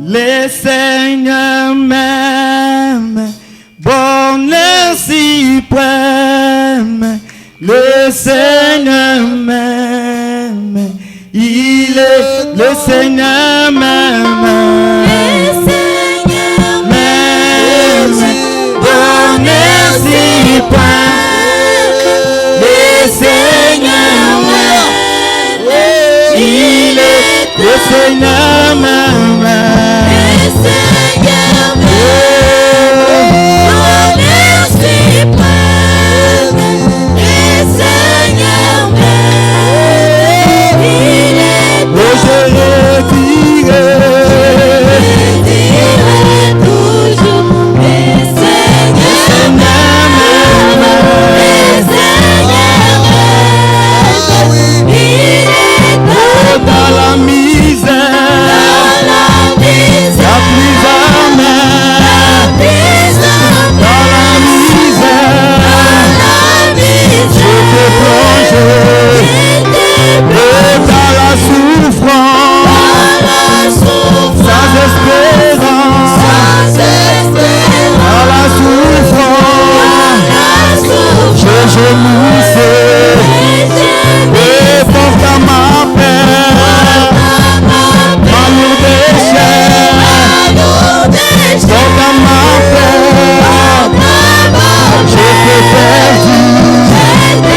Le Seigneur m'aime, bonheur suprême. Le Seigneur m'aime, il est le Seigneur m'aime. Le Seigneur m'aime, bonheur suprême. Le Seigneur m'aime, il est le Seigneur m'aime. Le Seigneur m'aime, bonheur suprême. Le Seigneur m'aime, il est le Seigneur toujours. Le Seigneur m'aime, le Seigneur m'aime, il est dans la misère, la plus amère, dans la misère, je te plonge, et dans la souffrance, sans espérance, dans la souffrance, je gémissais, et porte à ma paix, ma lourde chair, porte à ma paix, je t'ai perdu,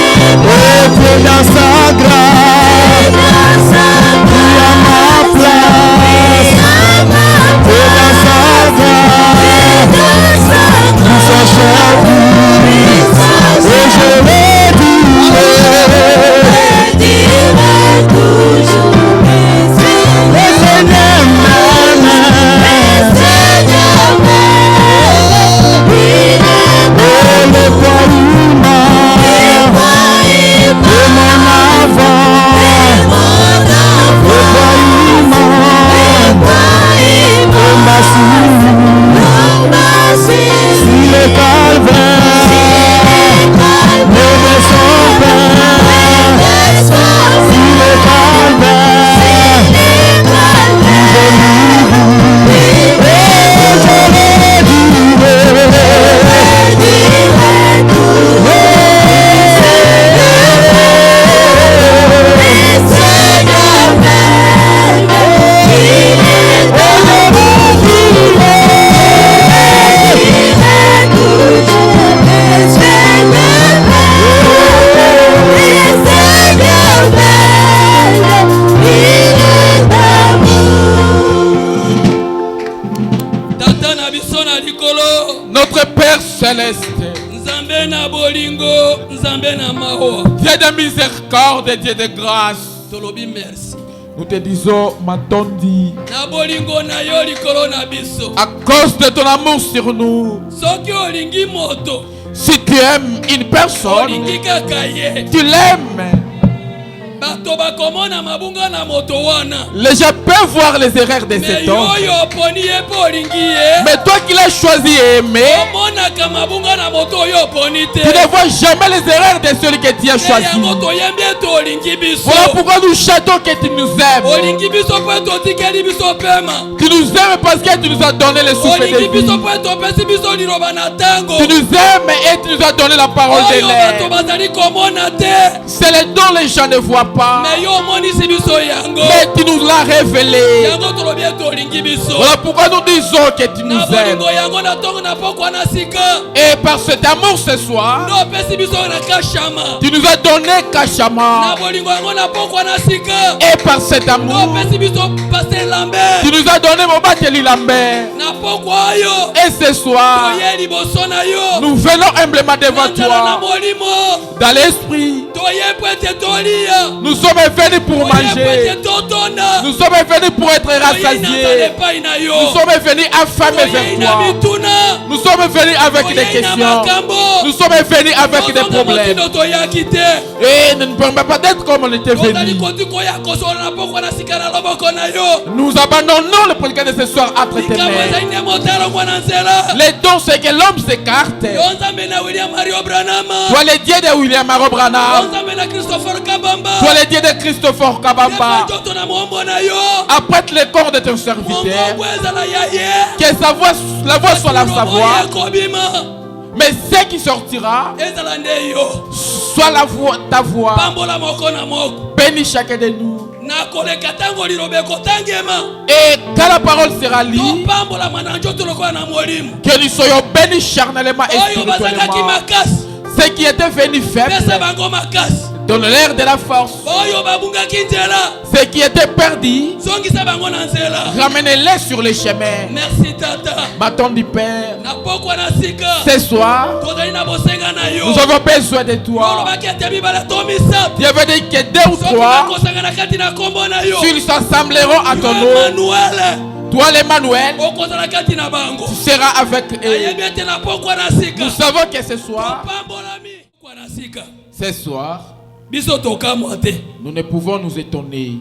et tu es dans sa grâce, tu es à ma place, tu es dans sa grâce, nous sommes chers, et je vais dire toujours, le Seigneur m'aime, le poids humain de mon avant, le poids humain de ma sur le calvaire, ne descend pas, sur le calvaire, Notre Père Céleste, Dieu de miséricorde et Dieu de grâce, nous te disons, Matondi, à cause de ton amour sur nous, si tu aimes une personne, tu l'aimes. Les gens peuvent voir les erreurs de cet homme, mais toi qui l'as choisi et aimé, tu ne vois jamais les erreurs de celui que tu as choisi. Voilà pourquoi nous chantons que tu nous aimes. Tu nous aimes parce que tu nous as donné le souffle de vie. Tu nous aimes et tu nous as donné la parole de l'air. C'est le don les gens ne voient pas, mais tu nous l'as révélé. Voilà pourquoi nous disons que tu nous aimes. Et par cet amour ce soir, tu nous as donné Kachama. Et par cet amour, tu nous as donné Mobateli Lambert. Et ce soir, nous venons humblement devant toi dans l'esprit. Nous sommes venus pour manger. Nous sommes venus pour être rassasiés. Nous sommes venus affamés vers toi. Nous sommes venus avec des questions. Nous sommes venus avec des problèmes. Et nous ne pouvons pas être comme on était venus. Nous abandonnons le politique de ce soir entre tes mains. Les dons, c'est que l'homme s'écarte. Toi, le Dieu de William Marobranham. Toi le Dieu de Christopher Kabamba. Apprête le corps de ton serviteur. Que la voix soit la voix. Mais ce qui sortira soit la voix, ta voix. Bénis chacun de nous. Et quand la parole sera lue, que nous soyons bénis charnellement et spirituellement. Ceux qui étaient venus faibles, donne-leur de la force. Ceux qui étaient perdus, ramenez-les sur le chemin. Merci Tata. Bâton du Père, ce soir, nous avons besoin de toi. Dieu veut dire que deux ou trois, s'ils s'assembleront à ton nom, toi l'Emmanuel, tu seras avec eux. Nous savons que ce soir, nous ne pouvons nous étonner.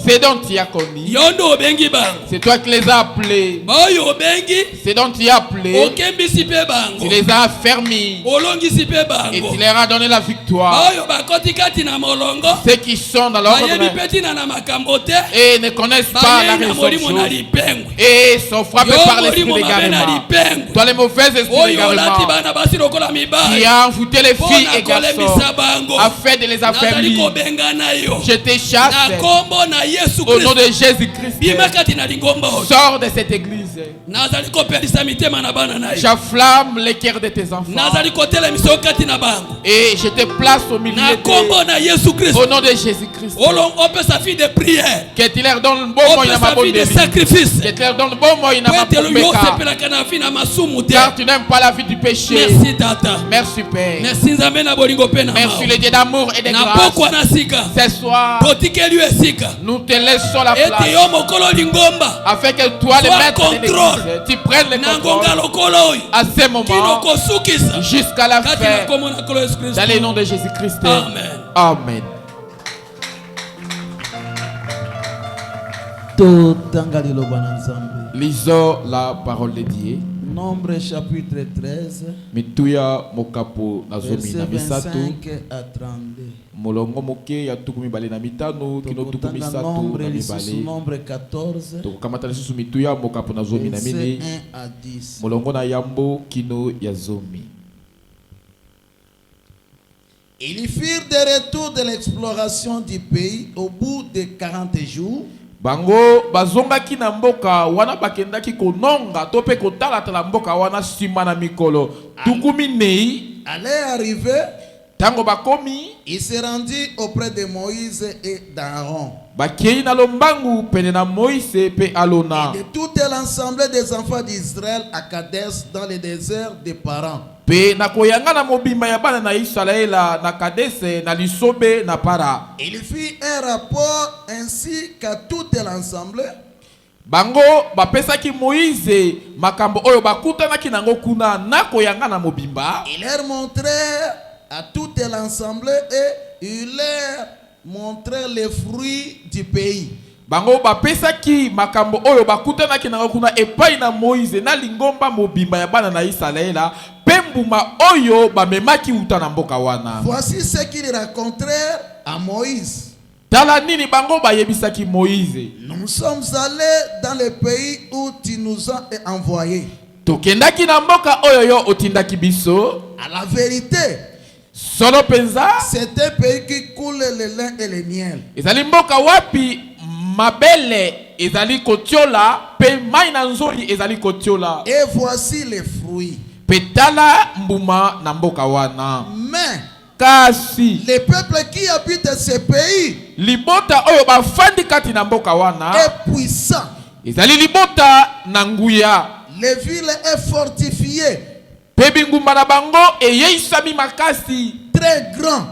C'est dont tu as connu. C'est toi qui les as appelés. C'est dont tu as appelé. Tu les as affermis. Et tu leur as donné la victoire. Ceux qui sont dans l'ordre et ne connaissent pas la raison de choses et sont frappés par l'esprit d'égarement. Toi les mauvais esprits d'égarement qui a envoûté les filles et garçons afin de les affaiblir. Je te chasse au nom de Jésus-Christ. Sors de cette église. J'afflamme les cœurs de tes enfants. Et je te place au milieu d'eux. Au nom de Jésus-Christ. Que tu leur donnes le bon moyen de sacrifice. Que tu leur donnes le bon moyen car tu n'aimes pas la vie du péché. Merci Tata. Merci Père. Merci le Dieu d'amour et de grâce. Ce soir, nous te laissons la place afin que toi, le maître de l'église, tu prennes le contrôle à ce moment jusqu'à la fin. Dans le nom de Jésus-Christ. Amen. Amen. Lisons la parole de Dieu. Nombre chapitre 13, Mituya mokapo nazomi na verset misato 25 à 32. molongo moke ya tukumi bale na mitano kino tukumi sato Nombre na lisusu mibale nombre 14, tokamata lisusu mituya mokapo nazomi na verset mine 1 à 10. molongo na yambo kino ya zomi. Ils firent de retour de l'exploration du pays au bout de 40 jours. Bango bazongaki na mboka wana bakendaki kononga to pe kotalatala mboka wana sima na mikolo tukumi nei. Allait arriver, Tango bakomi, il se rendit auprès de Moïse et d'Aaron. Bakei na lombangu pene na Moïse pe Alona. Et de tout l'ensemble des enfants d'Israël à Kadesh dans le désert des parents. Pe na koyanga na mobimba ya bana na Israela na Kadese na Lisobe na Para. Il fit un rapport ainsi qu'à tout l'ensemble. Bango bapesaki Moïse makambo oyo bakutanaki nango kuna na koyanga na mobimba. Il leur montrait à tout l'ensemble et il leur montrait les fruits du pays. Bango bapesaki makambo oyo bakutanaki nango kuna epai na Moïse na lingomba mobimba ya bana na Israela pembuma oyo bamemaki uta na mboka wana. Voici ce qu'ils racontèrent à Moïse. Tala nini bango bayebisaki Moïse. Nous sommes allés dans le pays où tu nous as envoyés. Tokendaki na mboka oyo yo otindaki biso. À la vérité, Solo penza, c'est un pays qui coule le lin et le miel. ezali mboka wapi mabele ezali kotiola pe mai na nzoli ezali kotiola. Et voici les fruits. Petala mbuma na mboka wana. Mais Kasi les peuples qui habitent ce pays libota oyo bafandi kati na mboka wana est puissant. ezali libota na nguya. Les villes est fortifiées, Pe bingumba na bango eyeisami makasi. très grand.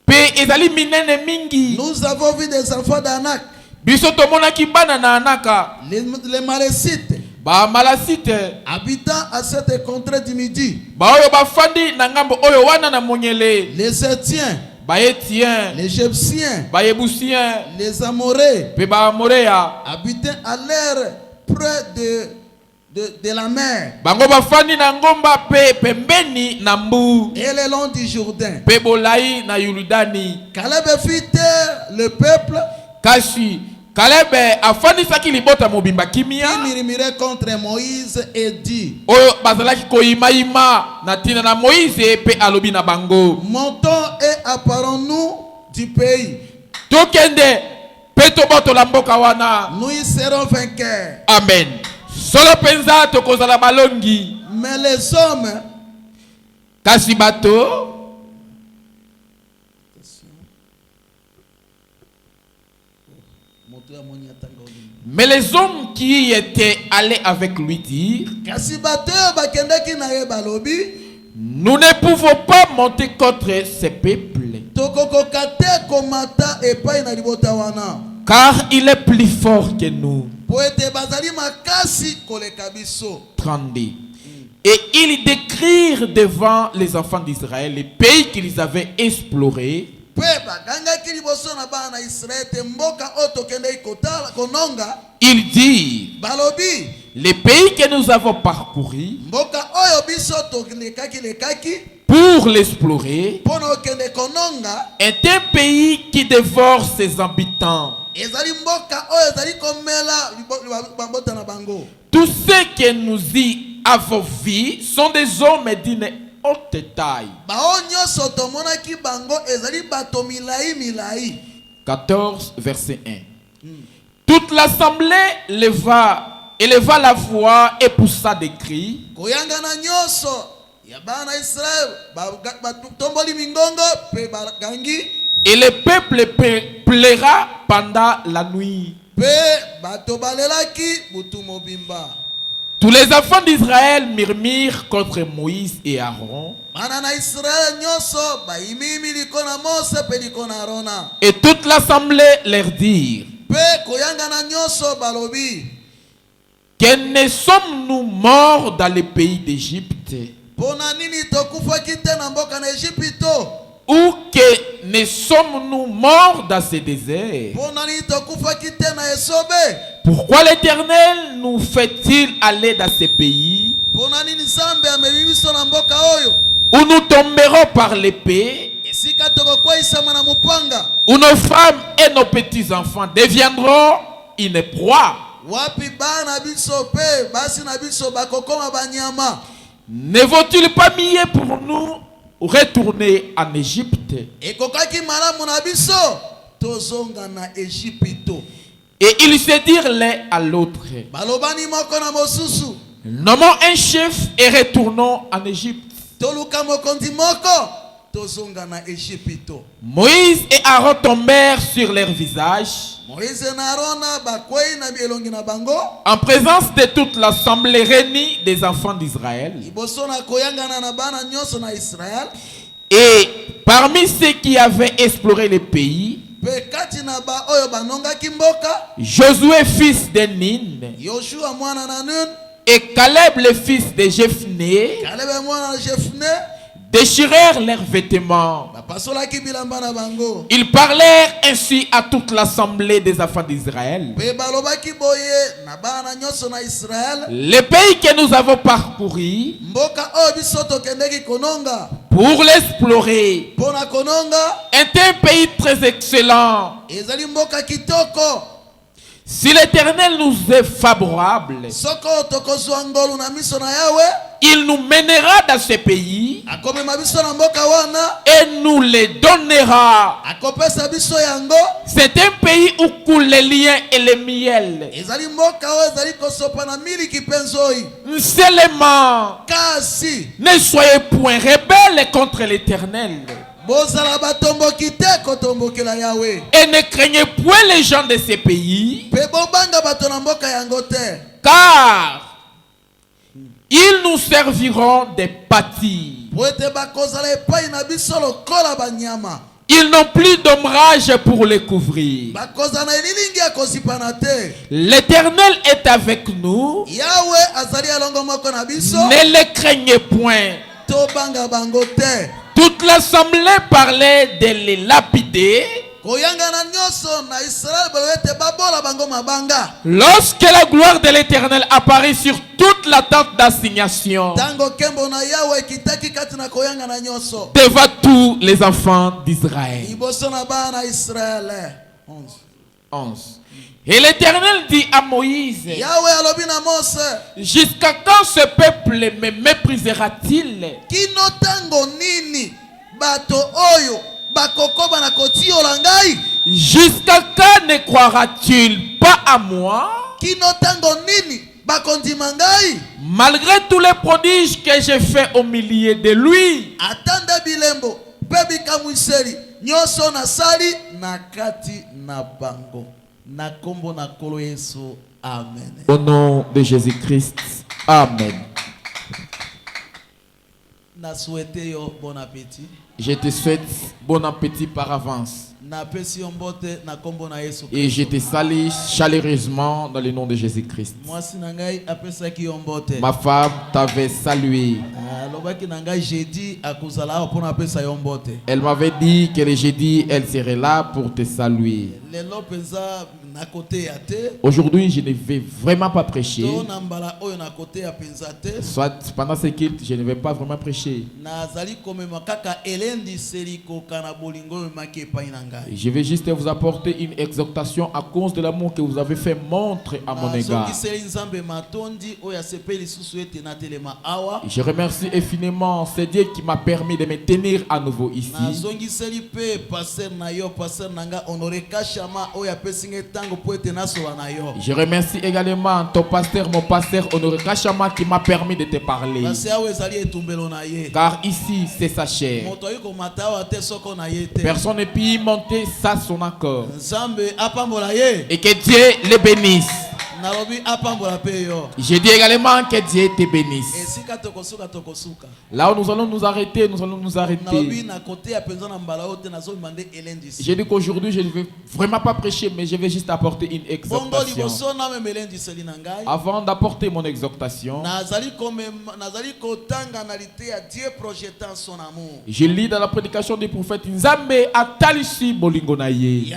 Pe ezali minene mingi. Nous avons vu des enfants d'Anak, Biso tomonaki bana na Anaka. les Malécites, Ba malasite. habitant à cette contrée du midi. Ba oyo bafandi na ngambo oyo wana na monyele. Les Étiens, Ba Étiens. les Jébusiens, Ba Yebusien. les Amoréens, Pe ba Amorea. habitant à l'air près de de la mer. Bango bafani na ngomba pe pembeni na mbu. Et le long du Jourdain. Pe bolai na Yordani. Caleb fit taire le peuple. Kasi Caleb afani saki libota mobimba kimia. Il murmurait contre Moïse et dit. Oyo bazalaki koyima yima na tina na Moïse pe alobi na bango. Montons et apparons-nous du pays. Tokende peto boto la mboka wana. Nous y serons vainqueurs. Amen. Solo penza tokozala balongi. Mais les hommes, kasi bato, mais les hommes qui étaient allés avec lui dirent, nous ne pouvons pas monter contre ces peuples, car il est plus fort que nous. 32. Et ils décrirent devant les enfants d'Israël les pays qu'ils avaient explorés. Ils disent, les pays que nous avons parcourus pour l'explorer est un pays qui dévore ses habitants. Tous ceux que nous y avons vus sont des hommes d'une haute taille. 14, verset 1. Toute l'assemblée éleva la voix et poussa des cris. Et le peuple pleura pendant la nuit. Tous les enfants d'Israël murmurent contre Moïse et Aaron. Et toute l'assemblée leur dit, que ne sommes-nous morts dans le pays d'Égypte? Ou que ne sommes-nous morts dans ce désert? Pourquoi l'Éternel nous fait-il aller dans ce pays où nous tomberons par l'épée, où nos femmes et nos petits-enfants deviendront une proie? Ne vaut-il pas mieux pour nous retourner en Égypte? Et ils se dirent l'un à l'autre, nommons un chef et retournons en Égypte. Moïse et Aaron tombèrent sur leur visage en présence de toute l'assemblée réunie des enfants d'Israël. Et parmi ceux qui avaient exploré le pays, Josué fils de Nun et Caleb le fils de Jephné déchirèrent leurs vêtements. Ils parlèrent ainsi à toute l'assemblée des enfants d'Israël. Le pays que nous avons parcouru pour l'explorer est un pays très excellent. Si l'Éternel nous est favorable, il nous mènera dans ce pays et nous les donnera. C'est un pays où coulent les liens et le miel. Seulement, ne soyez point rebelles contre l'Éternel. Et ne craignez point les gens de ces pays, car ils nous serviront des pâtis. Ils n'ont plus d'ombrage pour les couvrir. L'Éternel est avec nous. Ne les craignez point. Toute l'assemblée parlait de les lapider Lorsque la gloire de l'Éternel apparaît sur toute la tente d'assignation, devant tous les enfants d'Israël. 11. Et l'Éternel dit à Moïse, jusqu'à quand ce peuple me méprisera-t-il? Jusqu'à quand ne croira-t-il pas à moi? Malgré tous les prodiges que j'ai faits au milieu de lui. Au nom de Jésus-Christ. Amen. Je te souhaite bon appétit par avance. Et je te salue chaleureusement dans le nom de Jésus-Christ. Ma femme t'avait salué. Elle m'avait dit que le jeudi, elle serait là pour te saluer. Aujourd'hui, je ne vais vraiment pas prêcher. Soit pendant ce culte, je ne vais pas vraiment prêcher. Je vais juste vous apporter une exhortation à cause de l'amour que vous avez fait montre à mon égard. Je remercie infiniment ce Dieu qui m'a permis de me tenir à nouveau ici. Je remercie également ton pasteur, mon pasteur Honoré Kachama, qui m'a permis de te parler. Car ici, c'est sa chair. Personne ne peut monter ça son accord. Et que Dieu le bénisse. Je dis également que Dieu te bénisse. Là où nous allons nous arrêter, nous allons nous arrêter. Je dis qu'aujourd'hui, je ne vais vraiment pas prêcher, mais je vais juste apporter une exhortation. Avant d'apporter mon exhortation, je lis dans la prédication du prophète Nzambe atalisi bolingo na ye.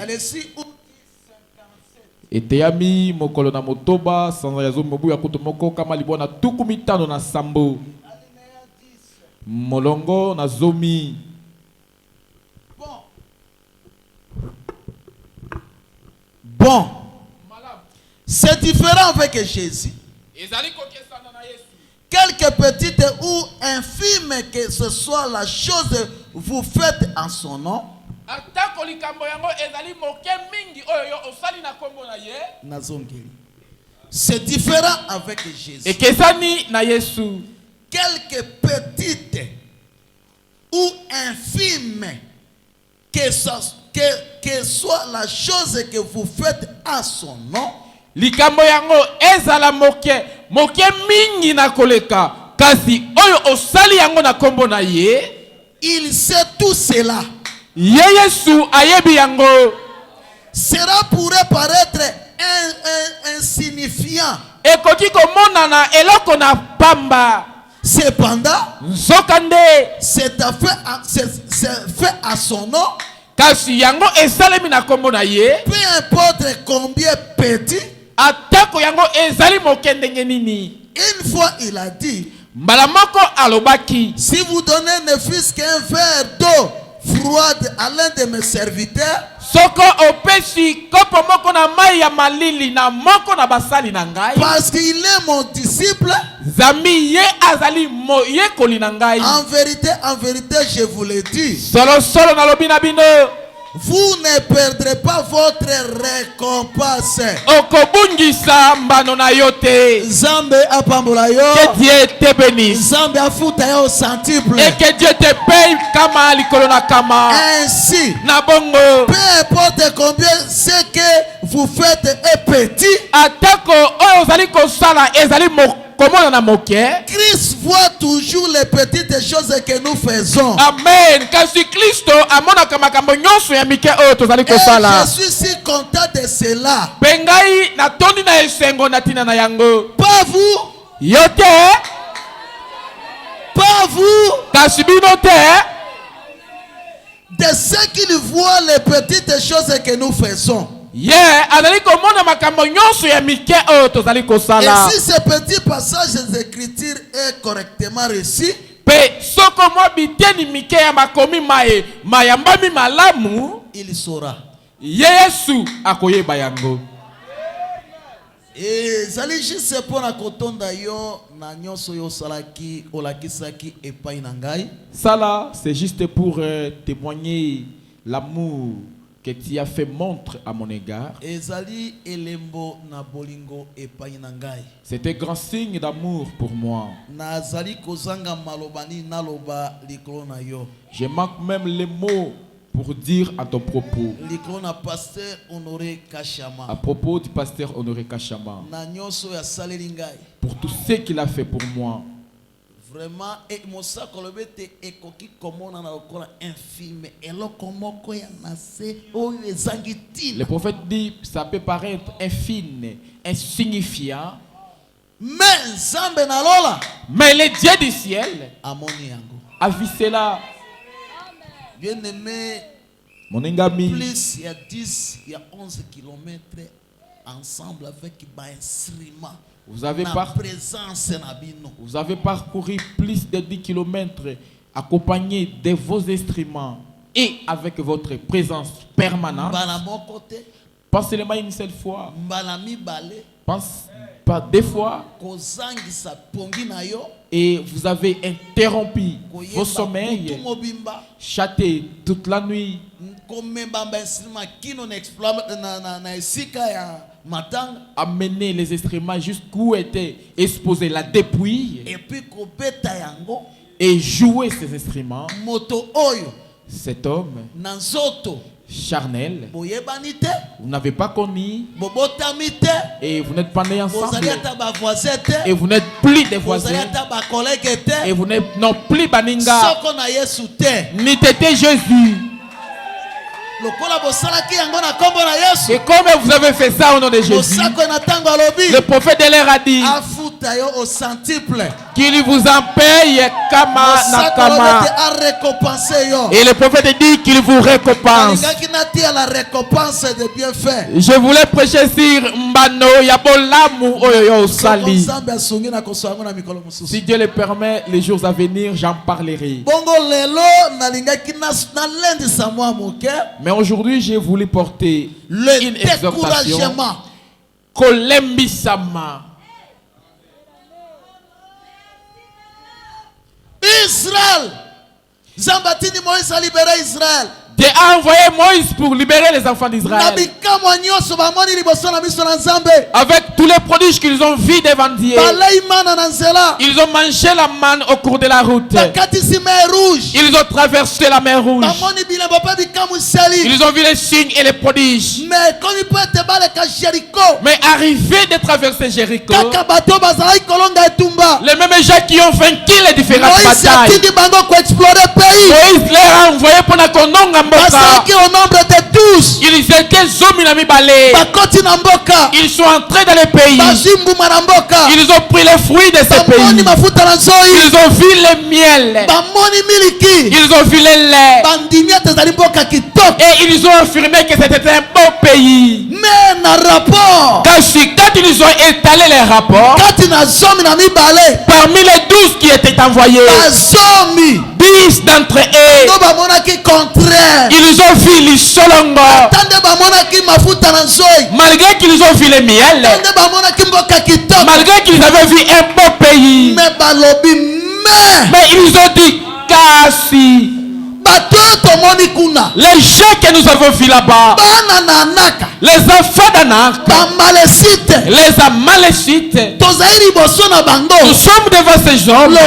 Eteyami mokolo na motoba sanza yazo mobu ya kutu moko kama libona tuku mitano na sambo molongo na zomi. Bon, c'est différent avec Jésus. Quelque petite ou infime que ce soit la chose, vous faites en son nom. C'est différent avec Jésus. Quelque petite ou infime que soit la chose que vous faites à son nom. Likambo yango ezala moke mingi na koleka kasi oyo osali yango na kombo na ye. Il sait tout cela. Yesu ayebi yango. Cela pourrait paraître insignifiant. Ekoki komonana eloko na pamba. Cependant, nzokande c'est fait à son nom. Kasi yango esalemi na kombo na ye. Peu importe combien petit. Atako yango ezali mokendenge nini. Une fois il a dit, Mbalamoko alobaki, si vous donnez ne fût-ce qu'un verre d'eau froide à l'un de mes serviteurs, soko opesi kopo moko na mai ya malili na moko na basali na ngai, parce qu'il est mon disciple, zami ye azali moyekoli na ngai. En vérité, je vous le dis, solo na lobi na bino, vous ne perdrez pas votre récompense. Okobungisa mbano na yote. Zambe apambola yo. Que Dieu te bénisse. Zambe afuta yo centuple. Et que Dieu te paye kama likolo na kama. Ainsi, na bongo, peu importe combien ce que vous faites est petit, atako oyo zali kosala ezali Christ voit toujours les petites choses que nous faisons. Amen. Kasi Kristo amonaka makambo nyonso ya mike oyo tozali kosala. Je suis si content de cela. Pengai na tondi na esengo na tina na yango. Pas vous. Yote. Pas vous. Kasi bino te. de ce qu'il voit les petites choses que nous faisons. Yeah, azali komona makambo nyonso ya mike oyo tozali kosala. Et si ce petit passage d'écriture est correctement reçu, pe soko mwa biteni mike ya makomi mayambami malamu, il saura. Yesu akoyeba yango. Et zali juste pour na kotonda yo na nyonso yo salaki olakisaki epai na ngai. Ça c'est juste pour témoigner l'amour que tu as fait montre à mon égard. Et zali elembo na bolingo epai na ngai. C'est un grand signe d'amour pour moi. Na zali kozanga malobani naloba likolo na yo. Je manque même les mots pour dire à ton propos. Likolo na pasteur Honoré Kachama. À propos du pasteur Honoré Kachama. Na nyonso ya saleli ngai. Pour tout ce qu'il a fait pour moi. Vraiment, et mosa kolobete ekoki komona na lokola infime eloko moko ya nase oyo ezangitine. Le prophète dit ça peut paraître infime, insignifiant. Mais Nzambe na lola. Mais le Dieu du ciel amoni yango. A vu cela. Bien aimé. Mon engami. Plus il y a 10, il y a 11 kilomètres ensemble avec ba instrument. Vous avez parcouru plus de 10 kilomètres accompagné de vos instruments et avec votre présence permanente. Pas seulement une seule fois. Pense pas deux fois. Et vous avez interrompu vos sommeils, châté toute la nuit. Amener les instruments jusqu'où était exposée la dépouille et jouer ces instruments. Cet homme charnel, vous n'avez pas connu et vous n'êtes pas nés ensemble et vous n'êtes plus des voisins et vous n'êtes non plus baninga ni t'étais Jésus. Et comme vous avez fait ça au nom de Jésus, le prophète de l'air a dit qu'il vous en paye kama na kama. Et le prophète dit qu'il vous récompense. Je voulais prêcher sur Mbano Yabolamu Oyoyo Sali. Si Dieu le permet, les jours à venir, j'en parlerai. Mais aujourd'hui, j'ai voulu porter une exhortation. Kolembisama. Israël. Zambatini Moïse a libéré Israël. Dieu a envoyé Moïse pour libérer les enfants d'Israël. Avec tous les prodiges qu'ils ont vus devant Dieu. Ils ont mangé la manne au cours de la route. Ils ont traversé la mer Rouge. Ils ont vu les signes et les prodiges. Mais arrivé de traverser Jéricho, les mêmes gens qui ont vaincu les différentes batailles, Moïse les a envoyés pour la kononga. Au nombre de 12. Ils étaient ils sont entrés dans le pays. Ils ont pris les fruits de ce pays. Ils ont vu le miel. Ils ont vu le lait. Et ils ont affirmé que c'était un beau pays. Quand ils ont étalé les rapports, parmi les 12 qui étaient envoyés, 10 d'entre eux, ils ont vu l'Issolongo. Malgré qu'ils ont vu le miel, malgré qu'ils avaient vu un beau pays, mais ils ont dit Kasi. Les gens que nous avons vus là-bas, les enfants d'Anak, les Amalécites, nous sommes devant ces hommes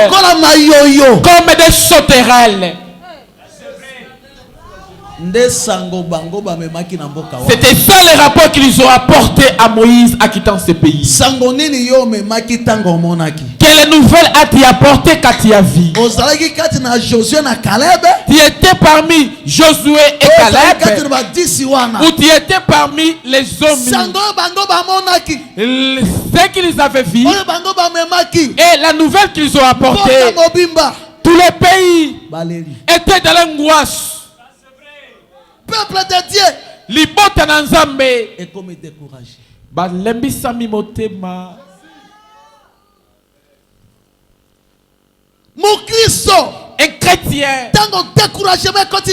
comme des sauterelles. C'était ça le rapport qu'ils ont apporté à Moïse à quittant ce pays. Quelle nouvelle as-tu apporté quand tu as vu? Tu étais parmi Josué et Caleb, ou tu étais parmi les hommes, ce qu'ils avaient vu et la nouvelle qu'ils ont apportée. Tous les pays étaient dans l'angoisse. peuple de Dieu. Libota na Nzambe. Et comme découragé. Balembisa mi motema. Mon Christ. Un chrétien. Tango découragement quand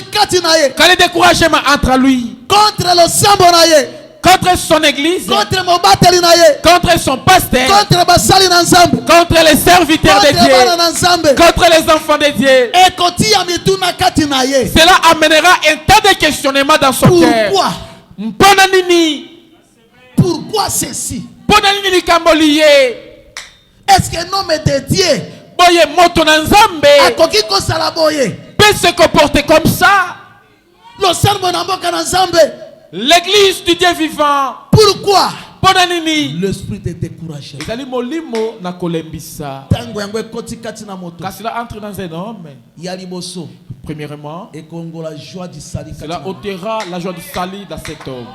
le découragement entre lui. contre le sambo naye. Contre son église. Contre mon bateli naye. Contre son pasteur. Contre basali na Nzambe. Contre les serviteurs de Dieu. Contre les enfants de Dieu. Et koti ya mituna kati naye. Cela amènera un tas de questionnements dans son cœur. Pourquoi? Mpona nini? Pourquoi ceci? Mpona nini likambo lié? Est-ce que nom de Dieu boye moto na Nzambe akoki kosala boye peut se comporter comme ça? Le serment na mboka na Nzambe. L'église du Dieu vivant. Pourquoi? Mpona nini? L'esprit de découragement. Ezali molimo na kolembisa. Tango yango ekoti kati na moto. Quand cela entre dans un homme, ya liboso. Premièrement, et Congo la joie du salut. Cela ôtera la joie du salut dans cet homme.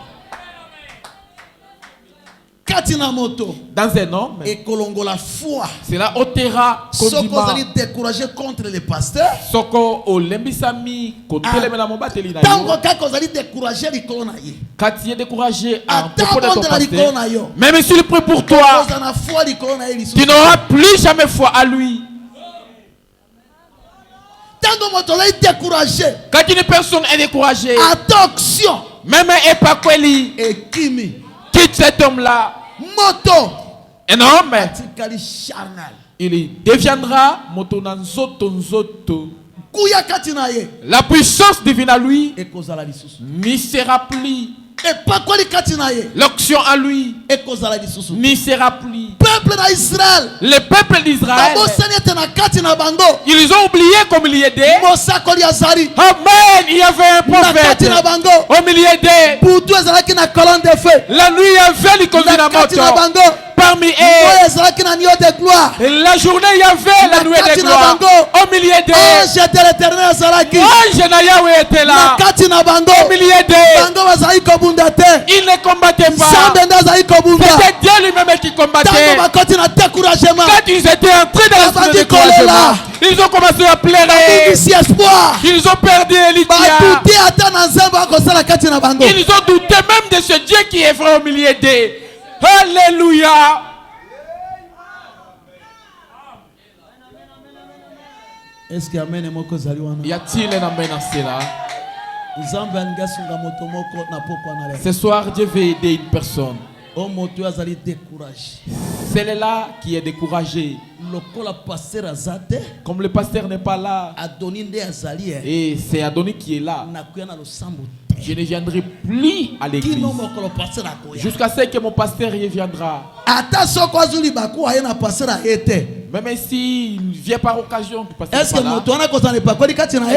Katina moto. Dans un homme. Et Kolongo la foi. Cela ôtera Soko zali découragé contre les pasteurs. Soko olembisami kotelemela mobateli na yo. Tango kako zali découragé likolo na ye. Quand tu es découragé à propos de ton pasteur, même s'il prie pour toi, tu n'auras plus jamais foi à lui. Quand une personne est découragée, attention, même Epakweli, et Kimi, quitte cet homme-là. Moto, un homme, charnel, il deviendra moto nanzoto nzoto. La puissance divine à lui n'y sera plus. L'onction à lui n'y sera plus. Le peuple d'Israël, ils ont oublié comme il y était. Amen. Il y avait un prophète au milieu d'eux. La nuit, il y avait les parmi eux. La journée, il y avait la nuit de gloire. Au milieu d'eux. Ange na Yahweh était là. Au milieu d'eux. Il ne combattait pas. C'était Dieu lui-même qui combattait. Quand ils étaient entrés dans le découragement, ils ont commencé à pleurer. Ils ont perdu Elikia. Ils ont douté même de ce Dieu qui est vrai au milieu d'eux. Alléluia. Est-ce qu'il y a amen moko zali wana? Y a-t-il un amen à cela? Ce soir, Dieu veut aider une personne. Celle-là qui est découragée. Comme le pasteur n'est pas là. Et c'est Adonis qui est là. Je ne viendrai plus à l'église jusqu'à ce que mon pasteur reviendra. Même s'il vient par occasion du pasteur. Est-ce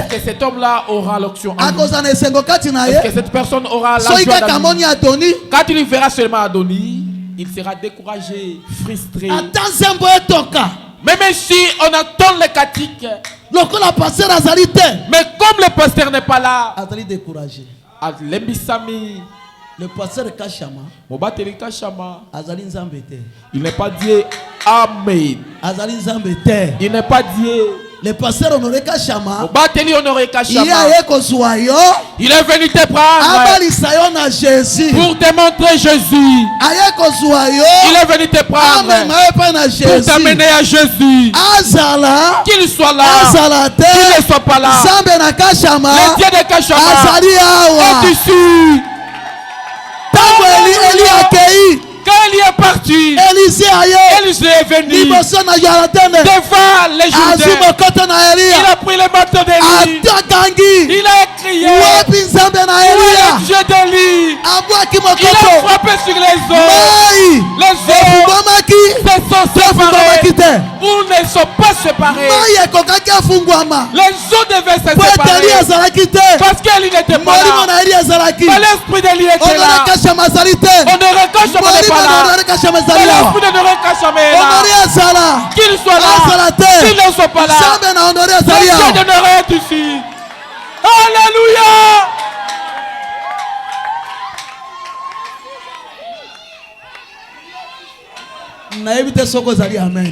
que cet homme-là aura l'onction? Est-ce que cette personne aura la joie d'Adonis? Quand il verra seulement Adonis, il sera découragé, frustré. Même si on attend les critiques, mais comme le pasteur n'est pas là, le pasteur Kachama, il n'est pas Dieu. Amen. Il n'est pas Dieu. Le pasteur Honoré Kachama, il est venu te prendre pour te montrer Jésus. Il est venu te prendre pour t'amener à Jésus. Qu'il soit là, qu'il ne soit pas là. Le Dieu de Kachama est ici. Quand il est parti, Élisée est venu devant les Jourdains. Il a pris le manteau d'Élie. Il a crié. Où est le Dieu d'Élie? Il a frappé sur les eaux. Les eaux se sont séparées ou ne sont pas séparées. Les eaux devaient se séparer parce qu'Élie n'était pas là. Mais l'esprit d'Élie était là. On ne recache pas les l'esprit de Honoré Kachama est là. Qu'il soit là, qu'il ne soit pas là. L'esprit d'Honoré est ici. Alléluia.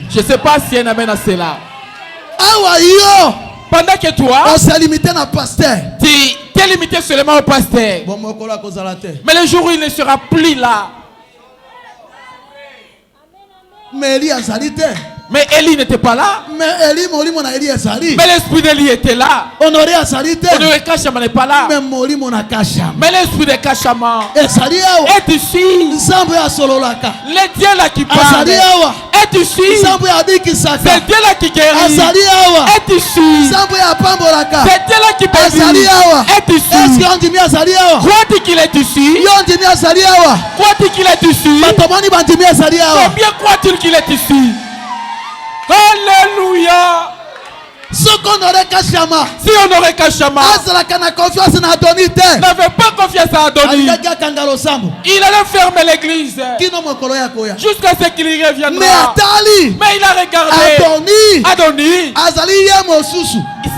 Je ne sais pas si un amen à cela. Pendant que toi, on s'est limité à pasteur. Tu t'es était limité seulement au pasteur. Mais le jour où il ne sera plus là. Mais Élie n'était pas là. Mais l'esprit d'Élie était là. Honoré Kachama n'est pas là. Mais l'esprit de Kachama est ici. Le Dieu là qui parle est ici. C'est Dieu là qui guérit est ici. C'est Dieu là qui bénit est ici. Crois-tu qu'il est ici? Crois-tu qu'il est ici? Combien crois-tu qu'il est ici? Alléluia. Si on aurait Kachama, n'avait pas confiance à Adonis, il allait fermer l'église jusqu'à ce qu'il y reviendra. Mais il a regardé Adonis.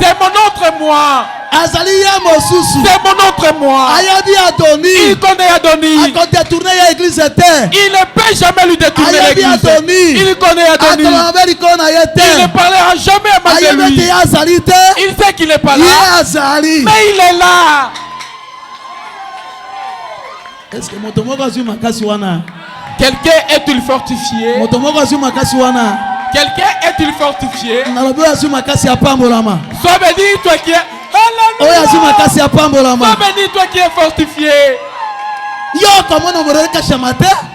C'est mon autre moi. C'est mon autre moi. Il connaît Adonis. Il ne peut jamais lui détourner l'église. Il connaît Adonis. Il ne parlera jamais mal de lui. Il sait qu'il n'est pas là. Mais il est là. Est-ce que quelqu'un est-il fortifié? Quelqu'un est-il fortifié? Sois béni, toi qui es. Alléluia. Sois béni, toi qui es fortifié.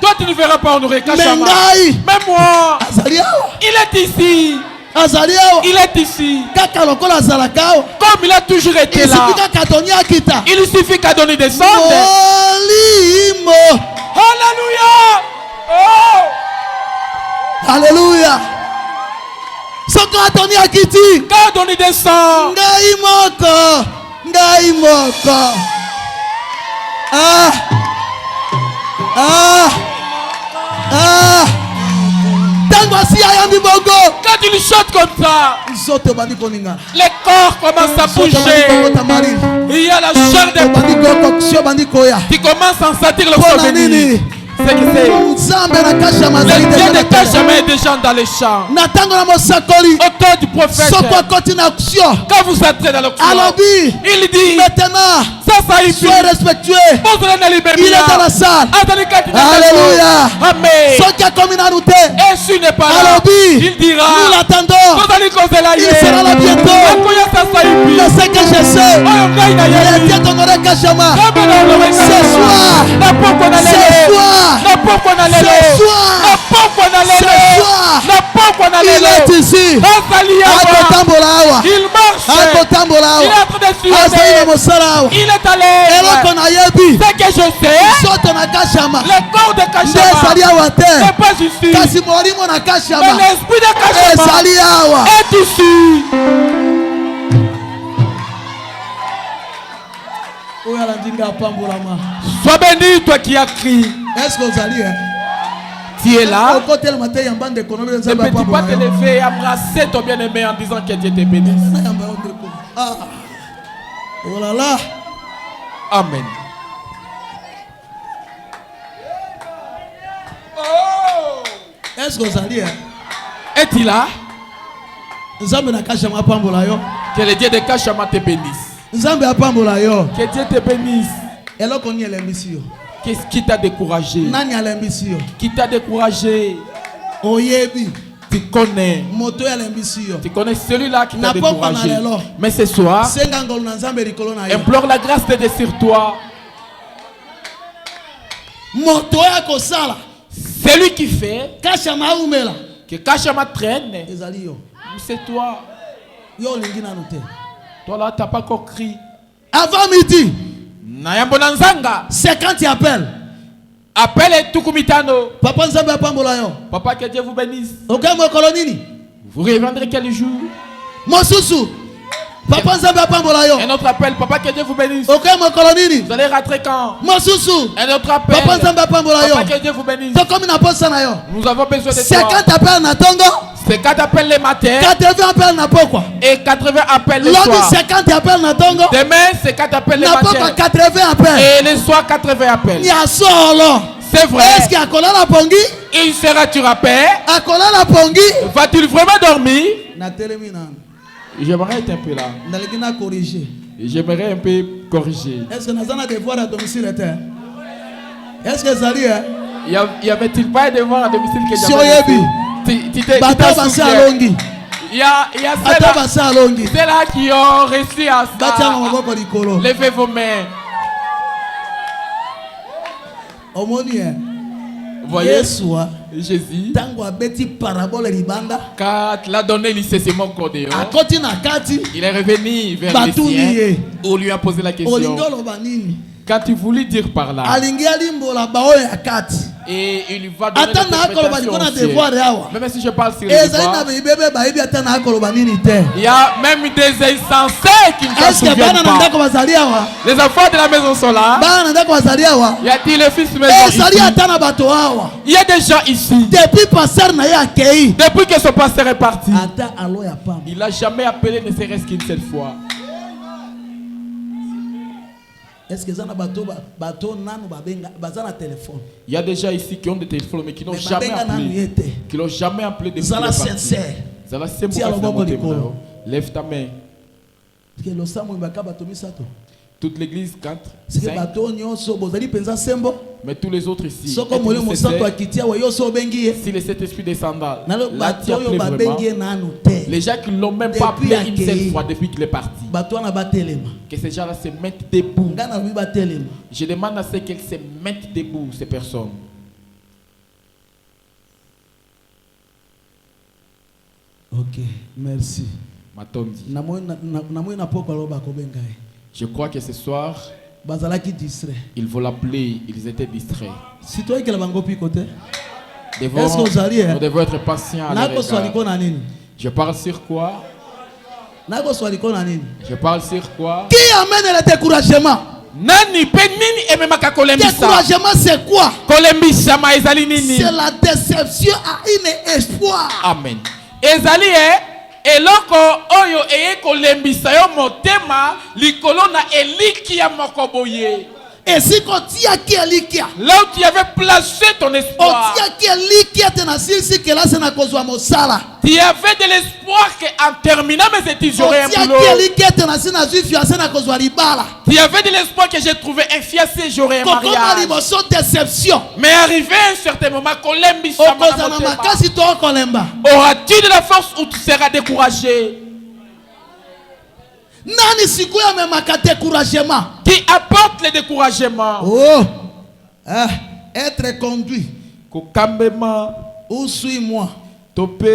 Toi, tu ne verras pas honorer Kachama. Mais moi, il est ici. Il est ici. Comme il a toujours été là. Il suffit qu'Adonis descende. Alléluia. Oh. Alléluia. Quand Adonis descend, quand il chante comme ça, les corps commencent à bouger. Il y a la chair des qui commence à sentir le souvenir. C'est que c'est le Dieu de Kachama est déjà dans les champs. Au temps du prophète, quand vous entrez dans l'onction, il dit maintenant, soyez respectueux. Il est dans la salle. Alléluia. Amen. Et s'il n'est pas là, il dira, nous l'attendons. Il sera là bientôt. Mais ce que je sais, le Dieu d'honorer Kachama, ce soir, il est ici. Il marche. Il est en train de suivre. Il est allé. Ce que je sais, le corps de Kachama n'est pas ici. Mais l'esprit de Kachama est ici. Sois béni, toi qui as crié. Est-ce que vous allez? Tu es là. Ne peux-tu pas te lever et embrasser ton bien-aimé en disant que Dieu te bénisse? Oh là là. Amen. Oh. Est-ce que vous allez? Es-tu là? Que le Dieu de Kachama te bénisse. Que Dieu te bénisse. Qu'est-ce qui t'a découragé? Qui t'a découragé? Tu connais. Tu connais celui-là qui t'a découragé. Mais ce soir, implore la grâce de Dieu sur toi. Celui qui fait que Kachama traîne, c'est toi. Toi là, tu n'as pas encore crié. Avant midi, c'est quand tu appelles. Appelle Tukumitano. Papa Nzambe apambola yo. Papa, que Dieu vous bénisse. Vous reviendrez quel jour? Mosusu. Papa Nzambe apambola yo. Un autre appel. Papa, que Dieu vous bénisse. Vous allez rentrer quand? Mosusu. Un autre appel. Papa Nzambe apambola yo. Papa, que Dieu vous bénisse. Nous avons besoin de toi. 50 appels n'attendent. 50 appels le matin. 80 appels n'a pas quoi. Et 80 appels le soir. 50 appels n'attendent. Demain, c'est 4 appels le matin. 80 appels. Et le soir, 80 appels. C'est vrai. Est-ce qu'il y a la pongi? Il sera-tu rappelé? La pongi? Va-t-il vraiment dormir? J'aimerais être un peu là. J'aimerais un peu corriger. Est-ce que nous avons des devoirs à domicile était? Est-ce que ça dit hein? Y avait-il pas un devoir à domicile que Si j'avais oyebi. Tu t'es Bata basa alongi. Il y a Ata basa alongi. ceux-là qui ont réussi à Batia maboko likolo. lever vos mains. Omoni hein. Voyez, Yesua. Jésus, Tango abeti parabole libanda. quand il a donné l'ICCM cordéon, Akoti na kati. il est revenu vers les Batuni siens ye. où lui a posé la question. Olingolo banini. Quand tu voulais dire par là, Alingi alimbola bao ya kati. et il va donner Ata na akolo l'interprétation balikona au ciel. devoir yawa. Même si je parle sur le Ezali na devoir, bibebe baibi ata na akolo banini te. il y a même des insensés qui ne se Est-ce que bana souviennent na pas. ndako bazali yawa? Les enfants de la maison sont là. Bana na ndako bazali yawa? Y a-t-il les fils de maison Ezali ici? ata na bato awa. Il y a des gens ici. Depuis passer na ya kei. Depuis que son pasteur est parti, Ata alo ya pam. il n'a jamais appelé ne serait-ce qu'une seule fois. Est-ce que zana bato bato nanu babenga bazana téléphone? Il y a des gens ici qui ont des téléphones mais qui n'ont Mais jamais babenga nanu appelé. yete. Qui n'ont jamais appelé depuis Zala qu'il est parti. sincère. Zala sembo Tia kasi na loboko motema likolo. na yo. Lève ta main. Que lo samu mbaka bato misato. Toute l'église, 4, C'est que 5, bato nyonso bozali penza sembo. mais tous les autres ici. Soko Êtes-vous moli mosato sincères? akitia wa yoso bengi ye. Si le Saint-Esprit descendra, Nalo là tu bato yo appelé vraiment. babengi ye nanu te. Les gens qui ne l'ont même pas Depuis appelé une seule accueilli. fois depuis qu'il est parti. Bato wana batelema. Que ces gens-là se mettent debout. Nga na bi batelema. Je demande à ceux qu'elles se mettent debout, ces personnes. OK, merci. Matondi. Namoyi na poko loba ko benga ye. Je crois que ce soir, Bazalaki distrait. ils vont l'appeler, ils étaient distraits. Si toi que la bango picote. Devons- Est-ce que vous alliez, hein? nous devons être patients à leur Nako swaliko égard. na nini? Je parle sur quoi? Nako swaliko na nini? Je parle sur quoi? Qui amène le découragement? Nani pe nini ememaka kolembisa? Découragement c'est quoi? Kolembisa ma ezali nini? C'est la déception à un espoir. Amen. Ezali eloko oyo eye kolembisa yo motema likolo na eliki ya moko boye. Et si on tient qui est liquide, Là où tu avais placé ton on espoir, tient qui est liquide dans si que là c'est na kozwa mosala. tu avais de l'espoir qu'en terminant mes études, On j'aurais un tient boulot. qui est liquide dans si na zui fiancé na kozwa libala. Tu avais de l'espoir que j'ai trouvé un fiancé, j'aurais un Koko na mariage. liboso déception. Mais arrivé à un certain moment, kolembisa Okozana makasi to kolemba. auras-tu de la force ou tu seras découragé? Nani siku ya memaka découragement. Qui apporte le découragement? Oh. Ah, être conduit Kokambema ou suis-moi. tope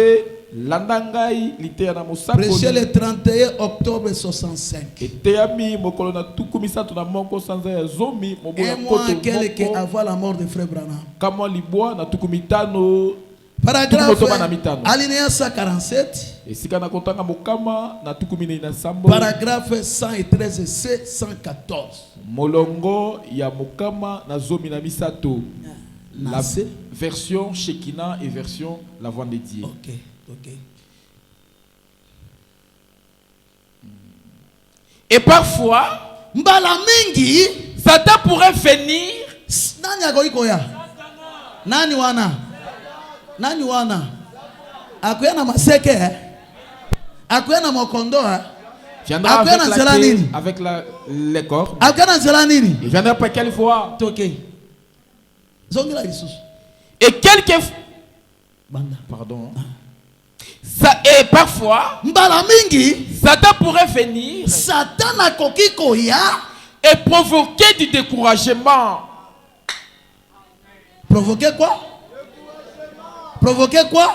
landangai liteya na Prêcher mosakoli le 31 octobre 65. eteyami mokolo na tuku misato na moko sanza ya zomi mobo ya Un mois poto quelques moko avant la mort de Frère Branham. kamwa libwa na tuku mitano Paragraphe Tukumotoba na mitano. alinéa 147. esika na kotanga mokama na tuku minei na sambo Paragraphe 113 C 114. molongo ya mokama na zomi na misato la Nase. version Shekina et version la voix de Dieu. Ok, ok. Et parfois Mbala mingi. Satan pourrait venir. Nani akoiko ya? Nani wana? Nani wana? Akuya na maseke eh? Akuya na mokondo eh? Viendra Akuya avec na la nzela clé, nini? avec les cordes. Akuya na nzela nini? Il viendra par quelle voie? Toke. Zongela lisusu. Et quelques Banda. pardon. Ça, et parfois Mbala mingi. Satan pourrait venir Satan akoki koya. et provoquer du découragement. Provoquer quoi? Provoquer quoi?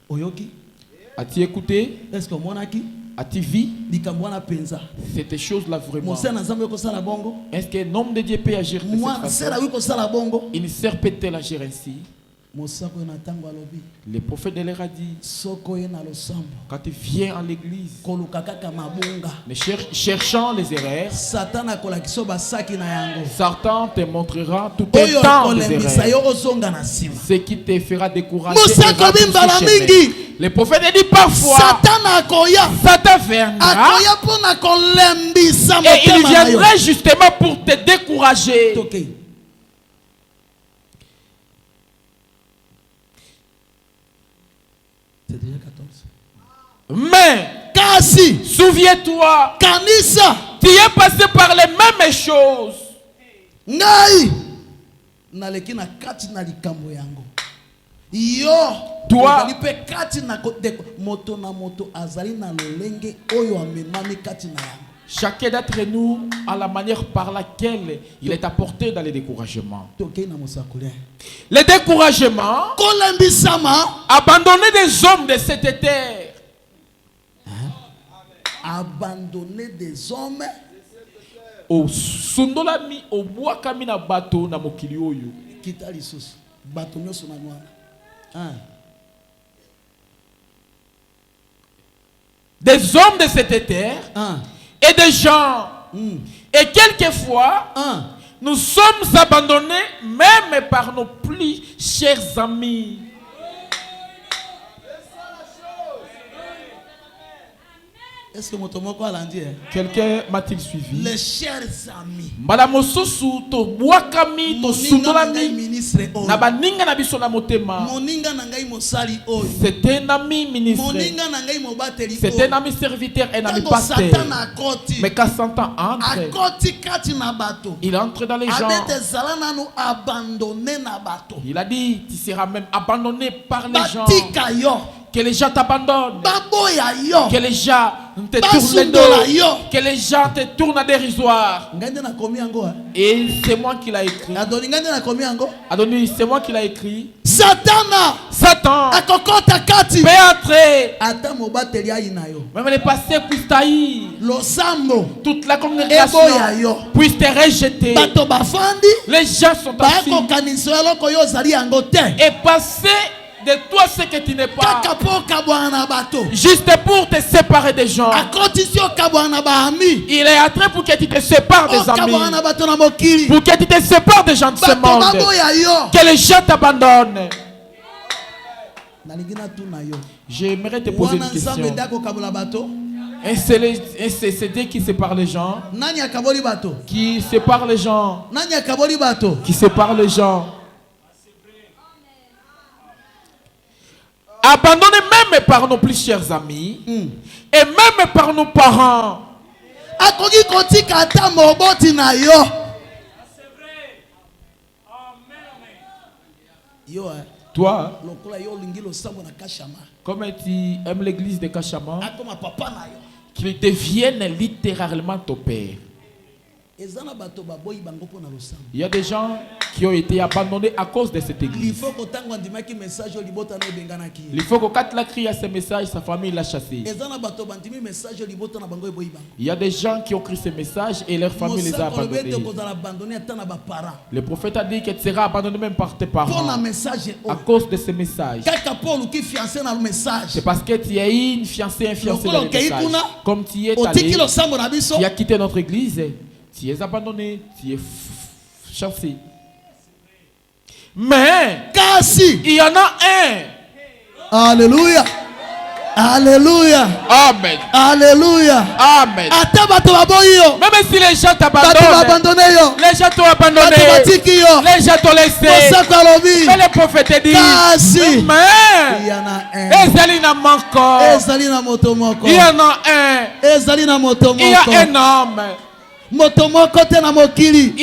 Oyoki? As-tu écouté? Est-ce que monaki? As-tu vu Likamwana penza. cette chose-là vraiment? Mose na nzambe ko sala bongo. Est-ce qu'un homme de Dieu peut agir de Moi cette sera façon? wi ko sala bongo. Une sœur peut-elle agir ainsi? Mosako na tango alobi. Le prophète de l'air a dit, Soko ye na losambo. quand tu viens en l'église, Koluka kaka mabunga. ne cherchant les erreurs, Satan akolakisa basaki na yango. Satan te montrera tout Oyo un temps des akolembisa yo erreurs. ozonga na sima. Ce qui te fera décourager. Moussa et va Kobi sur mbala ce chemin. mingi. Le prophète dit parfois, Satan akoya. Satan viendra Akoya pona kolembisa et il motema na yo. viendra justement pour te décourager. Toke. C'est déjà 14. Mais Kasi sous Souviens-toi. Kanisa. Tu es passé par les mêmes choses. Ngai. Naleki na kati na likambo yango. Yo. Toi. Kati na moto na moto azali na lolenge oyo amemami kati na yango. Chacun d'entre nous a la manière par laquelle il est apporté dans les découragements. Le découragement, abandonner des hommes de cette terre. Abandonner des hommes. Au sundolami, au bois kamina bateau na mokili oyo. Kita lisusu. Bateau nyoso na mwana. Des hommes de cette terre. Et des gens. Et quelquefois, nous sommes abandonnés même par nos plus chers amis. Est-ce que Motomoko a dit? Quelqu'un m'a-t-il suivi? Les chers amis. Madame Mosusu, to boakami, to sundolami. Naba ninga na biso na motema. Moninga nangai mosali oyo. C'est un ami ministre. Moninga nangai mobateli. C'est un ami serviteur, un ami pasteur. Mais quand Satan entre, il entre dans les gens. Il a dit, tu seras même abandonné par les gens. Que les gens t'abandonnent. Que les gens te tournent le dos. Que les gens te tournent à dérisoire. Et c'est moi qui l'ai écrit. Adonis, c'est moi qui l'ai écrit. Satan peut entrer. Même les pasteurs puissent t'haïr. Toute la congrégation puisse te rejeter. Les gens sont assis et passer de toi ce que tu n'es pas. Juste pour te séparer des gens. Il est entré pour que tu te sépares des amis. Pour que tu te sépares des gens de ce monde. Que les gens t'abandonnent. J'aimerais te poser une question. Et c'est Dieu qui sépare les gens. Qui sépare les gens. Qui sépare les gens. Abandonnés même par nos plus chers amis et même par nos parents. Toi, comme tu aimes l'église de Kachama, qu'il devienne littéralement ton père. Il y a des gens qui ont été abandonnés à cause de cette église. Il faut que quand il a crié à ce message, sa famille l'a chassé. Il y a des gens qui ont crié ce message et leur famille les a abandonnés. Le prophète a dit que tu seras abandonné même par tes parents à cause de ce message. C'est parce que tu as eu une fiancée, un fiancé dans le message. Comme tu y es allé, tu as quitté notre église. Tu es abandonné, tu es chancé. Mais il y en a un. Alléluia. Alléluia. Amen. Alléluia. Amen. Même si les gens t'abandonnent, les gens t'ont abandonné, les gens t'ont laissé. Mais le prophète dit, mais il y en a un. Il y en a un. Il y a un homme. Il n'y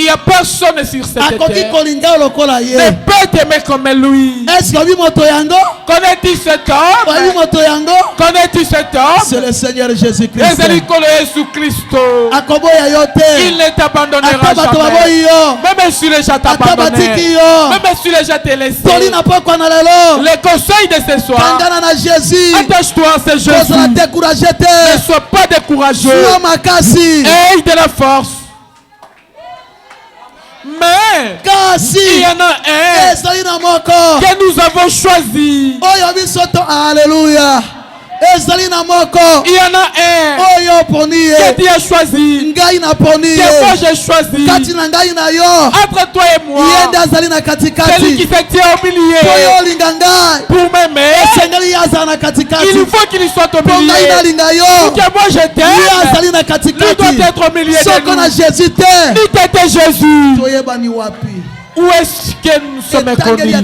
a personne sur cette terre ne peut t'aimer comme lui. Connais-tu cet homme? Connais-tu cet homme? C'est le Seigneur Jésus-Christ. Il ne t'abandonnera jamais. Même si les gens t'abandonnent, même si les gens te laissent, le conseil de ce soir, attache-toi à ce Jésus. Ne sois pas découragé. Aie de la force. Mais il y en a un que nous avons choisi. Alléluia. Il y en a un que tu as choisi, que moi j'ai choisi. Entre toi et moi, celui qui se tient au milieu pour m'aimer, il faut qu'il soit au milieu. Pour que moi je t'aime, lui doit être au milieu de nous. Ni t'étais Jésus. Où est-ce que nous sommes inconnus?